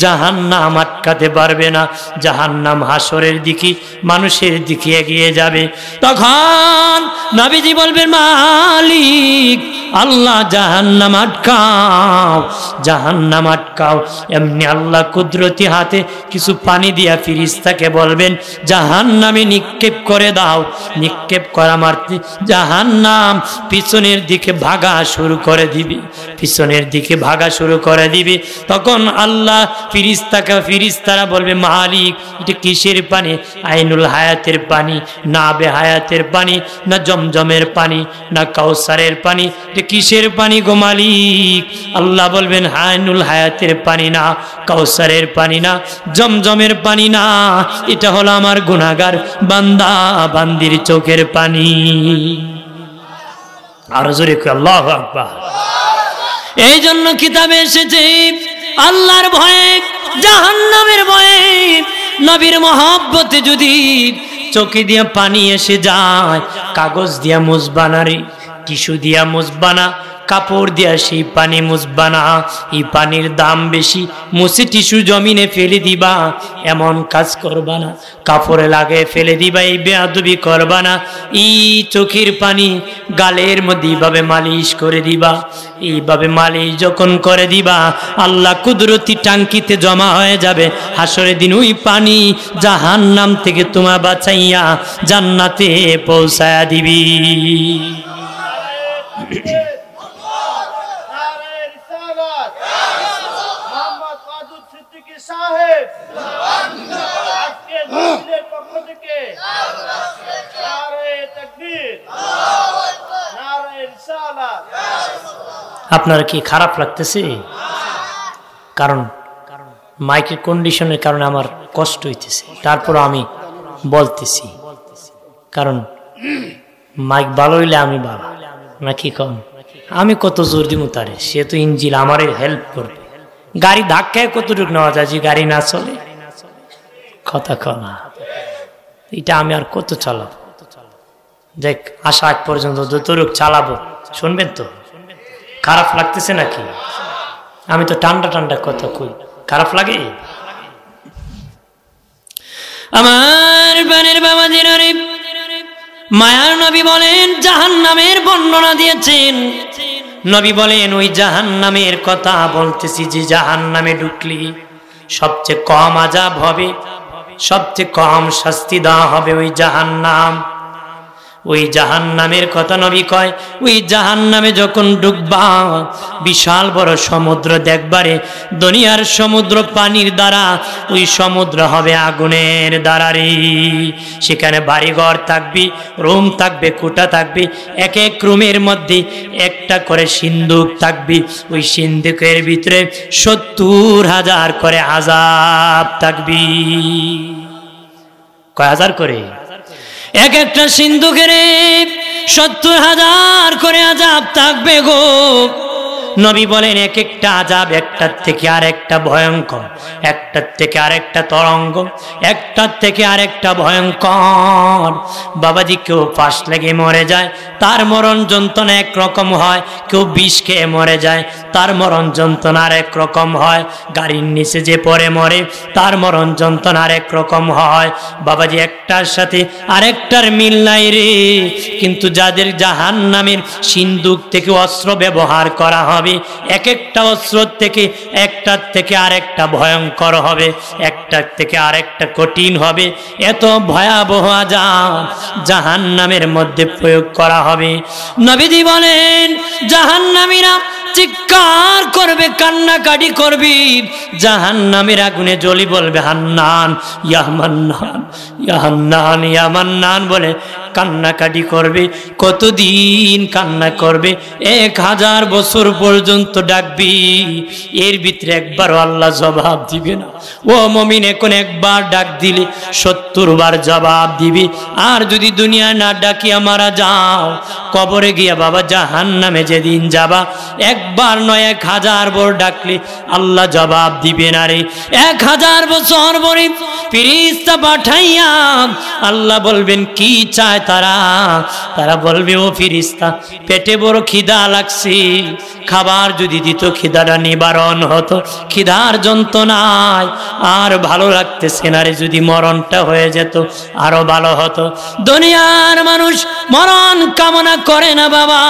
জাহান্নাম আটকাতে পারবে না। জাহান্নাম হাসরের দিকে মানুষের দিকে এগিয়ে যাবে। তখন নবীজি বলবেন, মালিক আল্লাহ জাহান্নাম আটকাও, জাহান্নাম আটকাও। এমনি আল্লাহ কুদরতি হাতে কিছু পানি দিয়া ফেরেশতাকে বলবেন, জাহান্নামে নিক্ষেপ করে দাও। নিক্ষেপ করা মারতে জাহান্নাম পিছনের দিকে ভাগা শুরু করে দিবে, পিছনের দিকে ভাগা শুরু করে দিবে। তখন আল্লাহ ফেরেশতারা বলবে, মালিক এটা কিসের পানি? আইনুল হায়াতের পানি, না বে হায়াতের পানি, না জমজমের পানি, না কাউসারের পানি, এটা কিসের পানি গো মালিক? আল্লাহ বলবেন, আইনুল হায়াতের পানি না, কাউসারের পানি না, জমজমের পানি না, এটা হলো আমার গুনাহগার বান্দা বান্দির চোখের পানি। আর জোরে কই আল্লাহু আকবার। এই জন্য কিতাবে এসেছে, আল্লাহর ভয়ে, জাহান্নামের ভয়ে, নবীর মহব্বতে যদি চোখে দিয়া পানি এসে যায়, কাগজ দিয়া মুছবানা রে, টিস্যু দিয়া মুছবানা, কাপড় দিয়া সেই পানি মুছবানা। এই পানির দাম বেশি, মুছে টিস্যু জমিনে ফেলে দিবা, এমন কাজ করবা না। কাপড়ে লাগে ফেলে দিবা, এই বেয়াদবি করবা না। এই চোখের পানি গালের মধ্যে এইভাবে মালিশ করে দিবা। এইভাবে মালিশ যখন করে দিবা, আল্লাহ কুদরতি টাঙ্কিতে জমা হয়ে যাবে। হাসরের দিন ওই পানি জাহান্নাম থেকে তোমার বাঁচাইয়া জান্নাতে পৌঁছায়া দিবি। আপনার কি খারাপ লাগতেছে? কারণ মাইকের কন্ডিশনের কারণে আমার কষ্ট হইতেছে, তারপর আমি বলতেছি। কারণ মাইক ভালো হইলে আমি ভালো, নাকি কম? আমি কত জোর দিব তারে, সে তো ইঞ্জিল আমারে হেল্প করবে। গাড়ি ধাক্কায় কতটুকু নেওয়া যায় যে গাড়ি না চলে? কথা কনা, এটা আমি আর কত চালাবো? দেখ, আসা আগ পর্যন্ত যতটুক চালাবো, শুনবেন তো? খারাপ লাগতেছে নাকি? আমি তো ঠান্ডা ঠান্ডা কথা কই, খারাপ লাগে? আমার বানের বাবাজিরা রে, মায়ার নবী বলেন, জাহান্নামের বর্ণনা দিয়েছেন। নবী বলেন, ওই জাহান্নামের কথা বলতেছি যে জাহান্নামে ঢুকলি সবচেয়ে কম আযাব হবে, সবচেয়ে কম শাস্তি দেওয়া হবে ওই জাহান্নাম। ওই জাহান্নামের কথা নবী কয়, ওই জাহান্নামে যখন ডুববা, বিশাল বড় সমুদ্র দেখবারে, দুনিয়ার সমুদ্র পানির দ্বারা, ওই সমুদ্র হবে আগুনের দ্বারা রে। সেখানে বাড়িঘর থাকবি, রুম থাকবে, কোঠা থাকবে, এক এক রুমের মধ্যে একটা করে সিন্দুক থাকবি। ওই সিন্দুকের ভিতরে 70,000 করে আযাব থাকবি। কয় হাজার করে? এক একটা সিন্ধুকের 70,000 করে আযাব থাকবে গো। নবী বলেন, এক একটা আযাব একটার থেকে আরেকটা ভয়ঙ্কর, একটার থেকে আরেকটা তরঙ্গ, একটার থেকে আরেকটা ভয়ঙ্কর। বাবাজি, কেউ ফাঁস লেগে মরে যায়, তার মরণ যন্ত্রণা একরকম হয়। কেউ বিষ খেয়ে মরে যায়, তার মরণ যন্ত্রণা আরেক রকম হয়। গাড়ির নিচে যে পড়ে মরে, তার মরণ যন্ত্রণা আরেক রকম হয়। বাবাজি, একটার সাথে আরেকটার মিল নাই রে। কিন্তু যাদের জাহান্নামের সিন্দুক থেকে অস্ত্র ব্যবহার করা হবে, এক একটা অস্ত্র থেকে একটার থেকে আরেকটা ভয়ঙ্কর হবে, একটার থেকে আরেকটা কঠিন হবে। এত ভয়াবহ আযাব জাহান্নামের মধ্যে প্রয়োগ করা হবে। নবীজি বলেন, জাহান্নামীরা চিৎকার করবে, কান্নাকাটি করবি, জাহান্নামের আগুনে জ্বলি বলবে, হান্নান ইয়া মান্নান, ইয়া হান্নান ইয়া মান্নান বলে কান্নাকাটি করবে। কতদিন কান্না করবে? 1000 বছর পর্যন্ত ডাকবি, এর ভিতরে একবারও আল্লাহ জবাব দিবে না। ও মুমিন, এখন একবার ডাক দিলে 70 বার জবাব দিবি। আর যদি দুনিয়া না ডাকিয়া মারা যাও, কবরে গিয়া বাবা জাহান্নামে যেদিন যাবা, একবার নয় 1000 বার ডাকলে আল্লাহ জবাব দিবে না রে। 1000 বছর পরে ফেরেশতা পাঠাইয়া আল্লাহ বলবেন, কি চায় তারা বলবে ও ফেরেশতা, পেটে বড় খিদা লাগছে, খাবার যদি দিত খিদাটা নিবারণ হতো, খিদার যন্ত্রণায় আর ভালো লাগতেছে না রে, যদি মরণটা হয়ে যেত আরো ভালো হতো। দুনিয়ার মানুষ মরণ কামনা করে না বাবা,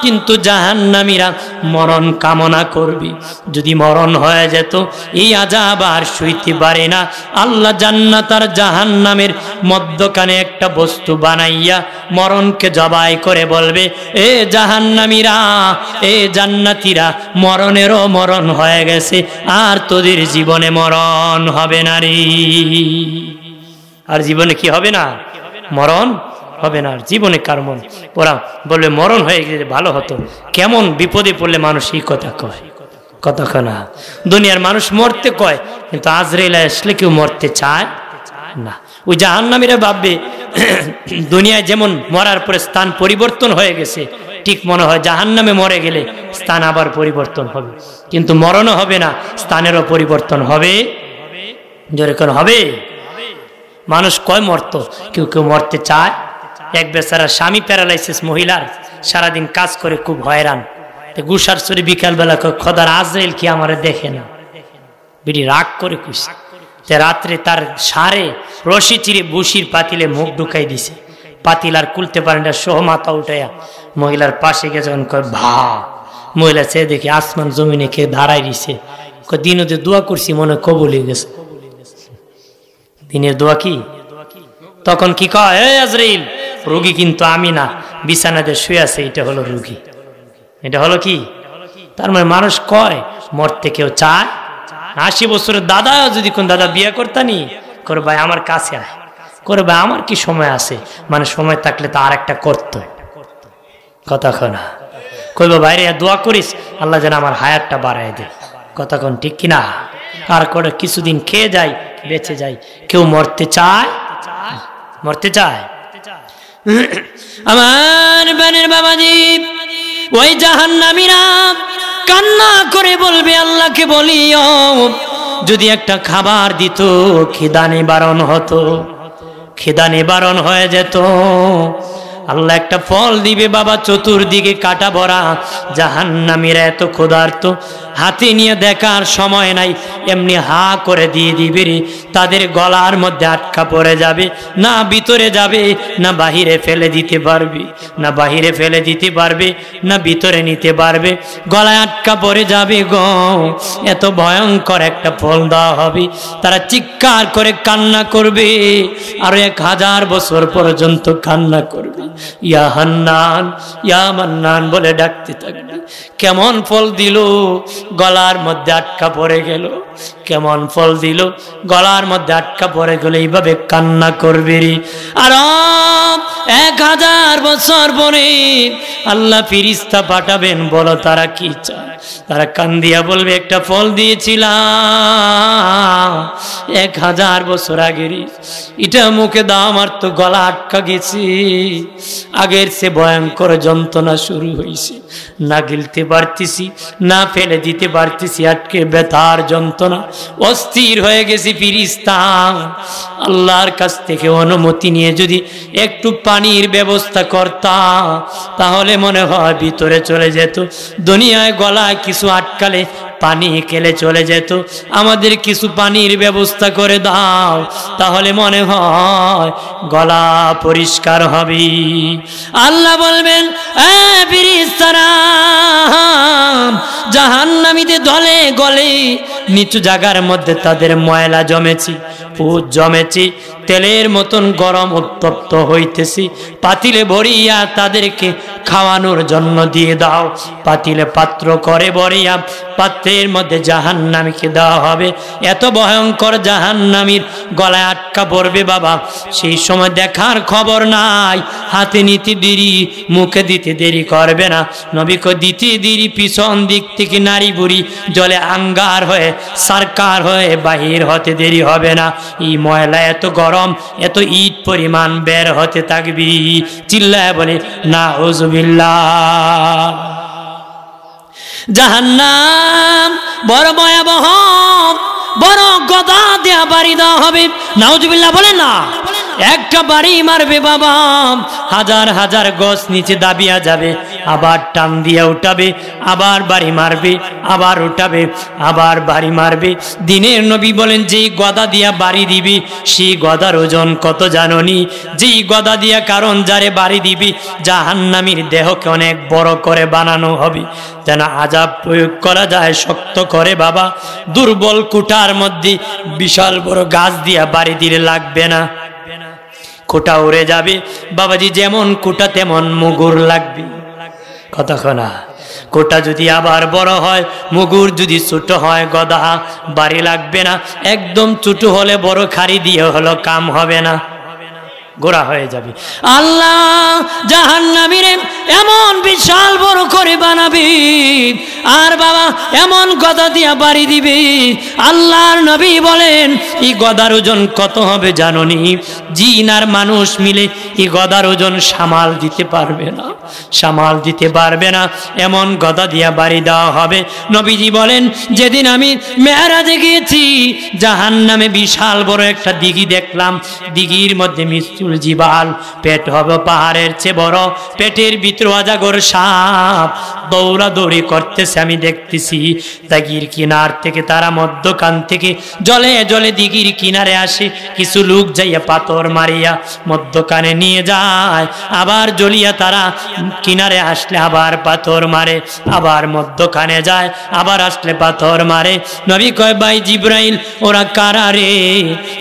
কিন্তু জাহান্নামীরা মরণ কামনা করবি। যদি মরণ হয়ে যেত এই আযাব আর সইতে পারে না, আল্লাহ জান্নাত আর জাহান্নামের মধ্যখানে একটা বস্তু বানাইয়া মরণকে জবাই করে বলবে, এ জাহান্নামীরা, এ জান্নাতীরা, মরণেরও মরণ হয়ে গেছে, আর তোদের জীবনে মরণ হবে না রে। আর জীবনে কি হবে না? মরণ হবে না। আর জীবনে কার মন? ওরা বলবে মরণ হয়ে গেলে ভালো হতো। কেমন বিপদে পড়লে মানুষ এই কথা কয়? কথা না। দুনিয়ার মানুষ মরতে কয়, কিন্তু আজরাইল আসলে কেউ মরতে চায় না। ওই জাহান্নামীরা ভাববে দুনিয়ায় যেমন মরার পরে স্থান পরিবর্তন হয়ে গেছে, ঠিক মনে হয় জাহান্নামে মরে গেলে স্থান আবার পরিবর্তন হবে, কিন্তু মরণও হবে না, স্থানেরও পরিবর্তন হবে। জোরে কোন হবে? মানুষ কয় মরত, কেউ কেউ মরতে চায়। এক বেচারা স্বামী প্যারালাইসিস মহিলার, সারাদিন কাজ করে খুব হয়রান, গুসার চুরি বিকালবেলা খোদার আজরাইল কি আমারে দেখে না? বিড়ি রাগ করে কুইছে, রাত্রে তার সারে রশি চিরে বসির পাতিলে মুখ ঢুকাই দিছে, পাতিল আর খুলতে পারে না, সহ মাথা উঠাইয়া মহিলার পাশে গিয়ে যখন কয় ভা, মহিলা চেয়ে দেখে আসমান জমিনে কে দাঁড়াই দিছে, দিনতে দোয়া করছি মনে কবুল হয়ে গেছে। দিনের দোয়া কি? তখন কি কয়, এ আজরাইল, রোগী কিন্তু আমি না, বিছানাতে শুয়ে আছে, এটা হলো রোগী। এটা হলো কি? তার মানে মানুষ কয় মরতে কেউ চায়। 80 বছরের দাদা যদি কোন দাদা বিয়ে করতানি, করে ভাই আমার কাছে আয়, করে ভাই আমার কি সময় আছে, মানে সময় থাকলে তো আর একটা করতো। কতক্ষণ কইব বাইরে দোয়া করিস আল্লাহ যেন আমার হায়াতটা বাড়ায় দে। কতক্ষণ ঠিক কিনা? আর করে কিছুদিন খেয়ে যাই, বেঁচে যাই। কেউ মরতে চায়? মরতে চায়? আমার বানের বাবাজি, ওই জাহান্নামীরা কান্না করে বলবে আল্লাহকে বলিও, যদি একটা খাবার দিত, খিদা নিবারণ হতো, খিদা নিবারণ হয়ে যেত। আল্লাহ একটা ফল দিবে বাবা, চতুর্দিকে কাটা ভরা, জাহান্নামীরা এত ক্ষুধার্ত, হাতে নিয়ে দেখার সময় নাই, এমনি হা করে দিয়ে দিবে রে, তাদের গলার মধ্যে আটকা পড়ে যাবে, না ভিতরে যাবে, না বাহিরে ফেলে দিতে পারবে, না বাহিরে ফেলে দিতে পারবে, না ভিতরে নিতে পারবে, গলায় আটকা পড়ে যাবে গো। এত ভয়ঙ্কর একটা ফল দেওয়া হবে, তারা চিৎকার করে কান্না করবে, আরো 1000 বছর পর্যন্ত কান্না করবে, ইয়া হান্নান, ইয়া মান্নান বলে ডাকতে থাকবে। কেমন ফল দিল, গলার মধ্যে আটকা পড়ে গেল, কেমন ফল দিল, গলার মধ্যে আটকা পড়ে গেল, এইভাবে কান্না করবে রে। আর 1000 বছর পরে আল্লাহ ফেরেশতা পাঠাবেন, বলো তারা কি চায়? তারা কান্দিয়া বলবে একটা ফল দিয়েছিলাম 1000 বছর আগের, এটা মুখে দাও, আমার তো গলা আটকা গেছে, আগের সে ভয়ঙ্কর যন্ত্রণা শুরু হয়েছে, না গিলতে পারতেছি, না ফেলে দিতে পারতেছি, আটকে ব্যথার যন্ত্রণা, অস্থির হয়ে গেছি। ফেরেশতা আল্লাহর কাছ থেকে অনুমতি নিয়ে যদি একটু পানির ব্যবস্থা করতাম, তাহলে মনে হয় ভিতরে চলে যেত। দুনিয়ায় গলায় কিছু আটকালে পানি খেলে চলে যেত, আমাদের কিছু পানির ব্যবস্থা করে দাও, তাহলে মনে হয় গলা পরিষ্কার হবে। আল্লাহ বলবেন, এ ফেরেশতারা, জাহান্নামীদের দলে গলে নিচু জায়গার মধ্যে তাদের ময়লা জমেছি, পুজ জমেছি, তেলের মতন গরম উত্তপ্ত হইতেছি, পাতিলে ভরিয়া তাদেরকে খাওয়ানোর জন্য দিয়ে দাও। পাতিলে পাত্র করে ভরিয়া পাত্রের মধ্যে জাহান্নামীকে দেওয়া হবে। এত ভয়ঙ্কর জাহান্নামীর গলায় আটকা পড়বে বাবা, সেই সময় দেখার খবর নাই, হাতে নিতে দেরি, মুখে দিতে দেরি করবে না। নবীকে দিতে দেরি, পিছন দিক থেকে নারী বুড়ি জলে আঙ্গার হয়ে সরকার হয়ে বাহির হতে দেরি হবে না। এই ময়লা এত গরম, এত ইট পরিমাণ বের হতে থাকবি। চিল্লায় বলে নাউজুবিল্লাহ। জাহান্নাম বড় ভয়াবহ, বড় গদা দেয়া বাড়ি দেওয়া হবে। নাউজুবিল্লাহ বলে না। একটা বাড়ি মারবে বাবা, হাজার হাজার গজ নিচে দাবিয়া যাবে, আবার টান দিয়া উঠাবে, আবার বাড়ি মারবে, আবার উঠাবে, আবার বাড়ি মারবে। দিনের নবী বলেন যেই গদা দিয়া বাড়ি দিবি সেই গদার ওজন কত জাননি? যেই গদা দিয়া কারণ যারে বাড়ি দিবি জাহান্নামীর দেহকে অনেক বড় করে বানানো হবে, যেন আযাব প্রয়োগ করা যায় শক্ত করে বাবা। দুর্বল কুটার মধ্যে বিশাল বড় গাছ দিয়া বাড়ি দিলে লাগবে না, কোটা উড়ে যাবে বাবাজি। যেমন কোটা তেমন মুগুর লাগবে, কতক্ষণা। কোটা যদি আবার বড় হয়, মুগুর যদি ছোট হয়, গদা বাড়ি লাগবে না। একদম ছোট হলে বড় খাড়ি দিয়ে হলো কাম হবে না, গোড়া হয়ে যাবে। আল্লাহ জাহান্নামীরে এমন বিশাল বড় করে বানাবি, আর বাবা এমন গদা দিয়া বাড়ি দিবি। আল্লাহর নবী বলেন এই গদার ওজন কত হবে জাননি? জিন আর মানুষ মিলে এই গদার ওজন সামাল দিতে পারবে না, সামাল দিতে পারবে না, এমন গদা দিয়া বাড়ি দেওয়া হবে। নবীজি বলেন যেদিন আমি মেরাজে গিয়েছি জাহান্নামে বিশাল বড় একটা দিঘি দেখলাম, দিঘির মধ্যে মিস্তুল জিবাল, পেট হবে পাহাড়ের চেয়ে বড়, পেটের ভিতর অজাগর সাপ দৌড়াদৌড়ি করতেছে, আমি দেখতেছি। দিঘির কিনার থেকে তারা মধ্যখান থেকে জলে জলে দিঘির কিনারে আসে, কিছু লোক যাইয়া পাথর মারিয়া মধ্যখানে নিয়ে যায়, আবার জ্বলিয়া তারা কিনারে আসলে আবার পাথর মারে, আবার মধ্যখানে যায়, আবার আসলে পাথর মারে। নবী কয় ভাই জিব্রাইল ওরা কারা রে?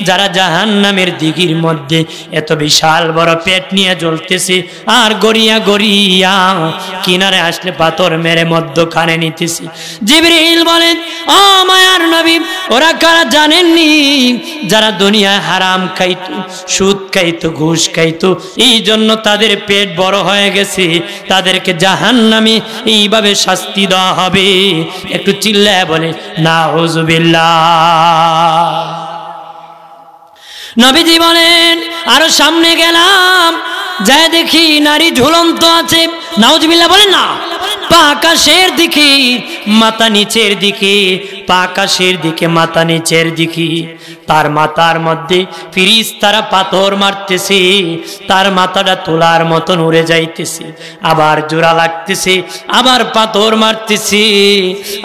যারা জাহান্নামের দিঘির মধ্যে এত বিশাল বড় পেট নিয়ে জ্বলতেছে আর গড়িয়া গড়িয়া কিনারে আসলে পাথর মেরে মধ্যখানে নিতেছে। জিবরিল বলেন ও মায়ার নবী ওরা কারা জানেননি? যারা দুনিয়ায় হারাম খাইতো, সুদ খাইতো, ঘুষ খাইতো, এই জন্য তাদের পেট বড় হয়ে গেছে, তাদেরকে জাহান্নামে এইভাবে শাস্তি দেওয়া হবে। একটু চিল্লায় বলে নাউযুবিল্লাহ। নবীজি বলেন আরো সামনে গেলাম, যায় দেখি নারী ঝুলন্ত আছে। নাউযুবিল্লাহ বলেন না। পা আকাশের দিকে, মাথা নিচের দিকে, পা আকাশের দিকে, মাথা নিচের দিকে। তার মাথার মধ্যে ফেরেশতারা পাথর মারতেছে, তার মাথাটা তোলার মতন উড়ে যাইতেছে, আবার জোড়া লাগতেছে, আবার পাথর মারতেছে,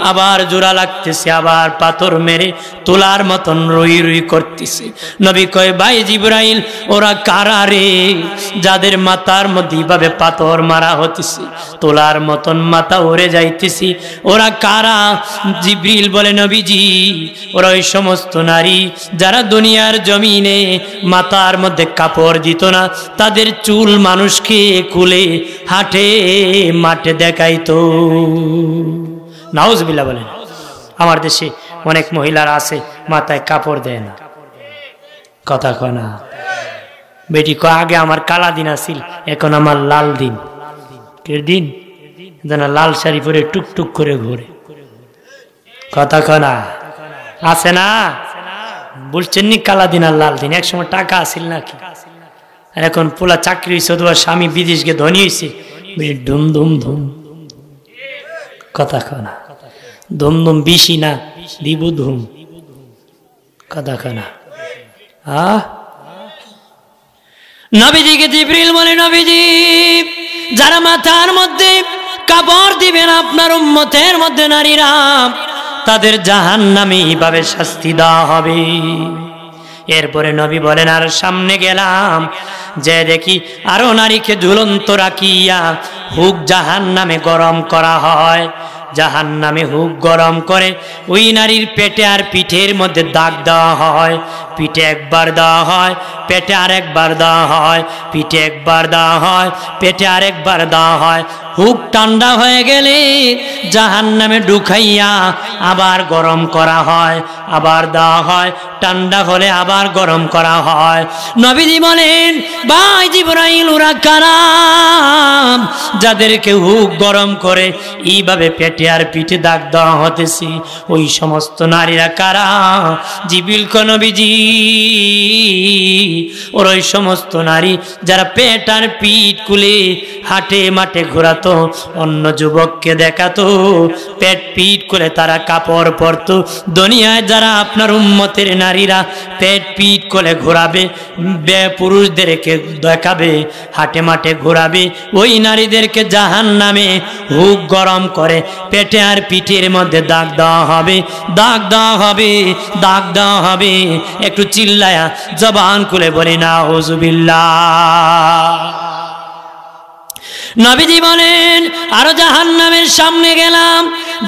আবার জোড়া লাগতেছে, আবার পাথর মেরে তোলার মতন রই রই করতেছে। নবী কয় ভাই জিবরাইল ওরা কারা রে? যাদের মাথার মধ্যে এইভাবে পাথর মারা হতেছে, তোলার মতন মাথা উড়ে যাইতেছি, ওরা কারা? জিবরিল বলে নবীজি ওরা ওই সমস্ত নারী যারা দুনিয়ার জমিনে মাথার মধ্যে কাপড় দিত না, তাদের চুল মানুষকে খুলে হাটে মাঠে দেখাইতো। নাউযুবিল্লাহ বলেন। আমার দেশে অনেক মহিলারা আছে মাথায় কাপড় দেয় না, কথা কয় না। বেটি কয় আগে আমার কালা দিন আসিল, এখন আমার লাল দিন। কে দিন? যেন লাল শাড়ি পরে টুকটুক করে ঘুরে, কথা কয় না। আছে না? বলছেন নি কালা দিন আর লাল দিন? একসময় টাকা আসিল নাকি, আর এখন পোলা চাকরি হয়েছে, অথবা স্বামী বিদেশ গিয়ে ধনী হয়েছে, ধুম ধুম ধুম, কথা কয় না। ধুম ধুম বেশি না, দিব ধুম, কথা কয় না। নবীজিকে জিবরিল বলে নবীজি যারা মাথার মধ্যে কাপড় দিবেন আপনার উম্মতের মধ্যে নারীরা, তাদের জাহান্নামে এইভাবে শাস্তি দেওয়া হবে। এরপরে নবী বলেন আর সামনে গেলাম, যে দেখি আরো নারীকে ঝুলন্ত রাখিয়া হুক জাহান্নামে গরম করা হয়। জাহান্নামে হুক গরম করে ওই নারীর পেটে আর পিঠের মধ্যে দাগ দেওয়া হয়। পিঠে একবার দেওয়া হয়, পেটে আরেকবার দেওয়া হয়, পিঠে একবার দেওয়া হয়, পেটে আরেকবার দেওয়া হয়। হুক ঠান্ডা হয়ে গেলে জাহান্নামে ঢুকাইয়া আবার গরম করা হয়, আবার দেওয়া হয়, ঠান্ডা হলে আবার গরম করা হয়। নবীজি বলেন ভাই জিবরাইল ওরা কারা? যাদেরকে হুক গরম করে এইভাবে পেটে আর পিঠে দাগ দেওয়া হতেছে, ওই সমস্ত নারীরা কারা? জিবরিল কয় নবীজি ওর ওই সমস্ত নারী যারা পেট আর পিঠ খুলে হাটে মাঠে ঘোরাতো, অন্য যুবককে দেখাতো, পেট পিঠ করে তারা কাপড় পরতো। দুনিয়ায় যারা আপনার উম্মতের নারীরা পেট পিঠ করে ঘোরাবে, পুরুষদেরকে দেখাবে, হাটে মাঠে ঘোরাবে, ওই নারীদেরকে জাহান্নামে হুক গরম করে পেটে আর পিঠের মধ্যে দাগ দেওয়া হবে, দাগ দেওয়া হবে, দাগ দেওয়া হবে। একটু চিল্লায়া জবান খুলে বলি নাউযুবিল্লাহ। নবীজি বলেন আরো জাহান্নামের সামনে গেলাম,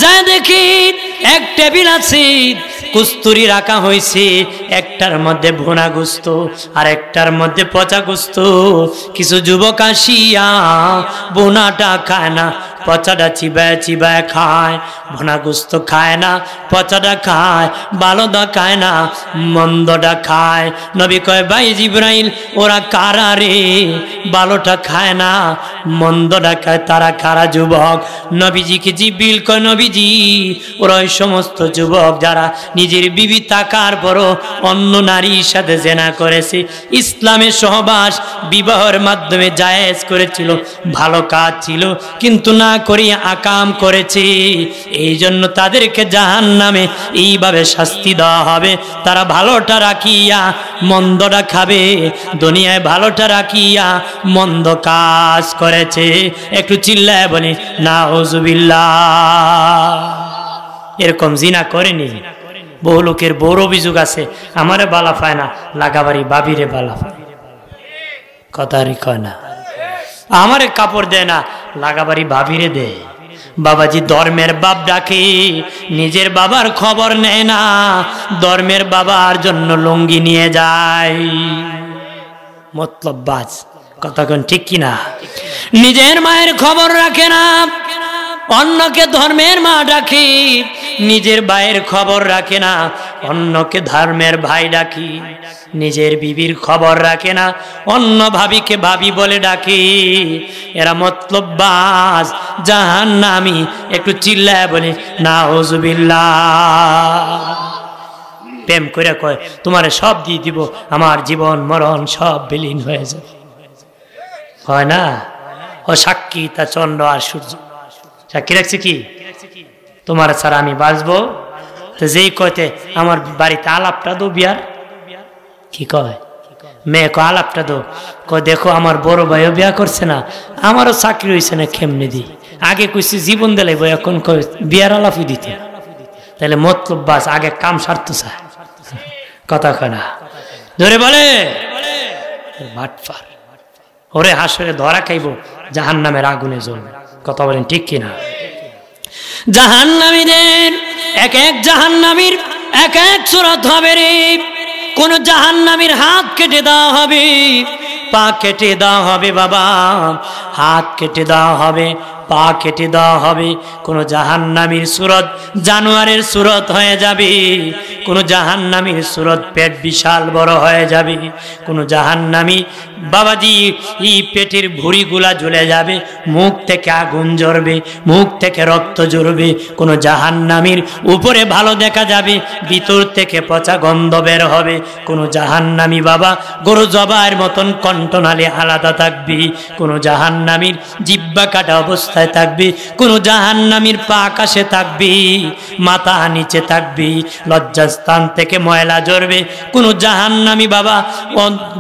যা দেখি এক টেবিল আছে, কস্তুরি রাখা হয়েছে, একটার মধ্যে ভুনা গোস্ত আর একটার মধ্যে পচা গোস্ত। কিছু যুবক আসিয়া ভুনাটা খায় না, পচাটা চিবায় চিবায় খায়, ভুনা গোস্ত খায় না, পচাটা খায়, ভালোটা খায় না, মন্দটা খায়। নবী কয় ভাই জিবরাইল ওরা কারা রে, ভালোটা খায় না মন্দটা খায়, তারা কারা যুবক? নবীজিকে জিবরিল কয় নবীজি ওরা ওই সমস্ত যুবক যারা নিজের বিবি থাকার পরও অন্য নারীর সাথে জেনা করেছে, ইসলামের সহবাস বিবাহের মাধ্যমে জায়েজ করেছিল, ভালো কাজ ছিল, কিন্তু না করিয়া আকাম করেছে। এই জন্য তাদেরকে জাহান্নামে এইভাবে শাস্তি দেওয়া হবে। তারা ভালোটা রাখিয়া মন্দটা খাবে, দুনিয়ায় ভালোটা রাখিয়া মন্দ কাজ করেছে। একটু চিল্লায় বলি নাউযুবিল্লাহ। এরকম জিনা করেনি, বহু লোকের বড় অভিযোগ আছে, আমারে বালা পায় না, লাগাবাড়ি বাবিরে বালা পায়, কথারই কয় না। আমারে কাপড় দেয় না, লাগাবাড়ি ভাবিরে দে। বাবাজি ধর্মের বাপ ডাকে, নিজের বাবার খবর নেয় না, ধর্মের বাবার জন্য লুঙ্গি নিয়ে যায়। মতলব বাজ, কথা কোন ঠিক কিনা? নিজের মায়ের খবর রাখে না, অন্যকে ধর্মের মা ডাকি, নিজের ভাইয়ের খবর রাখে না, অন্যকে ধর্মের ভাই ডাকি, নিজের বিবির খবর রাখে না, অন্য ভাবিকে ভাবি বলে ডাকি। এরা মতলববাজ, জাহান্নামী। একটু চিল্লায় বলে নাউযুবিল্লাহ। প্রেম করে কয় তোমারে সব দিয়ে দিব, আমার জীবন মরণ সব বিলীন হয়ে যাবে, হয় না? ও সাক্ষী তা চন্দ্র আর সূর্য, সাক্ষী রাখছে কি তোমার ছাড়া আমি বাঁচবো? তো যেই কয়তে আমার বাড়িতে আলাপটা দো, বিয়ার কি কয় মেয়ে কয় আলাপটা দো, কয় দেখো আমার বড় ভাইও বিয়া করছে না, আমারও চাকরি হয়েছে না, কেমনে দি? আগে কইছি জীবন দিলে বই, এখন কয় বিয়ার আলাপই দিতে। তাহলে মতলব বাস, আগে কাম সারত চায়, কথা কয় না, ধরে বলে ভাটফার। ওরে হাসরে ধরা খাইব, জাহান্নামের আগুনে জ্বলবে, কথা বলেন ঠিক কিনা? জাহান্নামীদের এক এক জাহান্নামীর এক এক সূরত হবে রে। কোন জাহান্নামীর হাত কেটে দেওয়া হবে, পা কেটে দেওয়া হবে, বাবা হাত কেটে দেওয়া হবে, পা কেটে দেওয়া হবে। কোন জাহান্নামীর সূরত জানোয়ারের সূরত হয়ে যাবে, কোন জাহান্নামীর সূরত পেট বিশাল বড় হয়ে যাবে, কোন জাহান্নামী বাবাজি এই পেটের ভুঁড়িগুলা জ্বলে যাবে, মুখ থেকে আগুন জ্বরবে, মুখ থেকে রক্ত জ্বরবে। কোন জাহান্নামীর উপরে ভালো দেখা যাবে, ভিতর থেকে পচা গন্ধ বের হবে। কোন জাহান্নামী বাবা গরু জবাইয়ের মতন কণ্ঠনালী আলাদা থাকবে, কোন জাহান্নামীর জিহ্বা কাটা অবস্থায় থাকবে, কোন জাহান্নামীর পা আকাশে থাকবে, মাথা নিচে থাকবে, লজ্জাস্থান থেকে ময়লা ঝরবে। কোন জাহান্নামী বাবা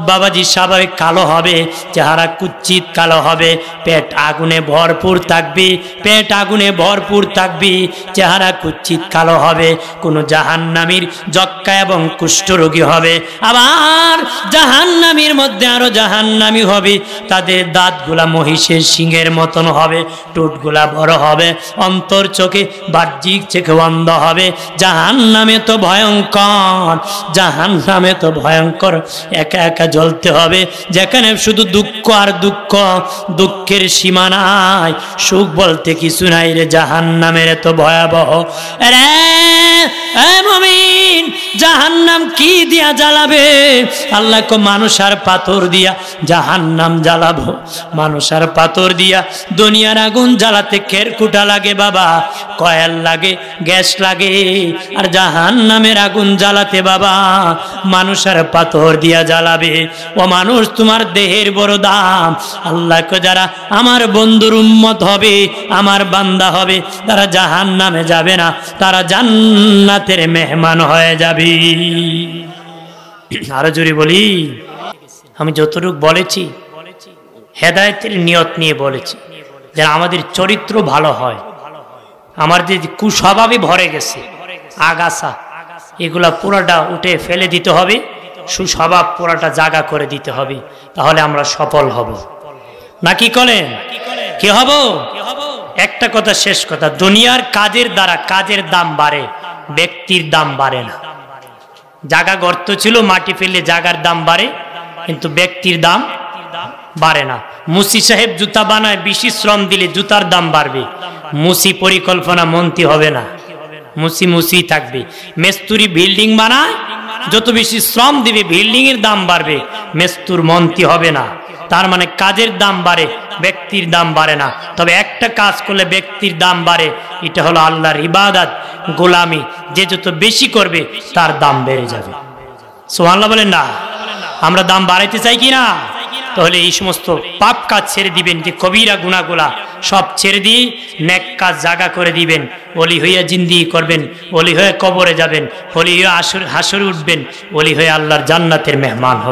বাবাজি স্বাভাবিক কালো হবে, চেহারা কুচ্ছিত কালো হবে, পেট আগুনে ভরপুর থাকবে, পেট আগুনে ভরপুর থাকবে, চেহারা কুচ্ছিত কালো হবে। কোন জাহান্নামীর যক্কা এবং কুষ্ঠরোগী হবে। আবার জাহান্নামীর মধ্যে আরো জাহান্নামী হবে, তাদের দাঁতগুলা মহিষের সিংহের মতন হবে, ঠোঁটগুলা বড় হবে, অন্তর চোখে বাহ্যিক চোখে অন্ধ হবে। জাহান্নামে তো ভয়ঙ্কর, জাহান্নামে তো ভয়ঙ্কর, একা একা জ্বলতে হবে। যেখানে শুধু দুঃখ আর দুঃখ, দুঃখের সীমা নাই, সুখ বলতে কিছু নাই রে। জাহান্নামের এত ভয়াবহ রে মুমিন, জাহান্নাম কি দিয়া জ্বালাবে? আল্লাহ কো মানুষ আর পাথর দিয়া জাহান্নাম জ্বালাবো। মানুষ আর পাথর দিয়া দুনিয়ার আগুন জ্বালাতে খেরকুটা লাগে বাবা, কয়েল লাগে, গ্যাস লাগে। আর জাহান্নামের আগুন জ্বালাতে বাবা মানুষ আর পাথর দিয়া জ্বালাবে। ও মানুষ, তোমার দেহের বড় দাম। আল্লাহ কো যারা আমার বন্ধুর উম্মত হবে, আমার বান্দা হবে, তারা জাহান্নামে যাবে না, তারা জান্নাতের মেহমান হয়ে যাবে। আরো জোরে বলি, আমি যতটুকু বলেছি হেদায়েতের নিয়ত নিয়ে বলেছি, যেন আমাদের চরিত্র ভালো হয়। আমার যে কুস্বভাবে ভরে গেছে আগাছা, এগুলা পুরাটা উঠে ফেলে দিতে হবে, সুস্বভাব পুরাটা জাগা করে দিতে হবে, তাহলে আমরা সফল হব। নাকি করেন? কি হব? একটা কথা, শেষ কথা, দুনিয়ার কাজের দ্বারা কাজের দাম বাড়ে, ব্যক্তির দাম বাড়ে না। জাগা গর্ত ছিল, মাটি ফেললে জাগার দাম বাড়ে, কিন্তু ব্যক্তির দাম বাড়ে না। মুসি সাহেব জুতা বানায়, বেশি শ্রম দিলে জুতার দাম বাড়বে, মুসি পরিকল্পনা মন্ত্রী হবে না, মুসি মুসি থাকবে। মেস্তুরি বিল্ডিং বানায়, যত বেশি শ্রম দিবে বিল্ডিং এর দাম বাড়বে, মেস্তুর মন্ত্রী হবে না। তার মানে কাজের দাম বাড়ে, ব্যক্তির দাম বাড়ে না। তবে একটা কাজ করলে ব্যক্তির দাম বাড়ে, এটা হলো আল্লাহর ইবাদত, গোলামি। যে যত বেশি করবে তার দাম বেড়ে যাবে। সুবহানাল্লাহ বলেন না? আমরা দাম বাড়াইতে চাই কি না? তাহলে এই সমস্ত পাপ কাজ ছেড়ে দিবেন, যে কবিরা গুনাহগুলা সব ছেড়ে দিয়ে নেক কাজ জাগা করে দিবেন। ওলি হইয়া জিন্দেগি করবেন, ওলি হয়ে কবরে যাবেন, ওলি হয়ে হাসরে উঠবেন, ওলি হয়ে আল্লাহর জান্নাতের মেহমান হবে।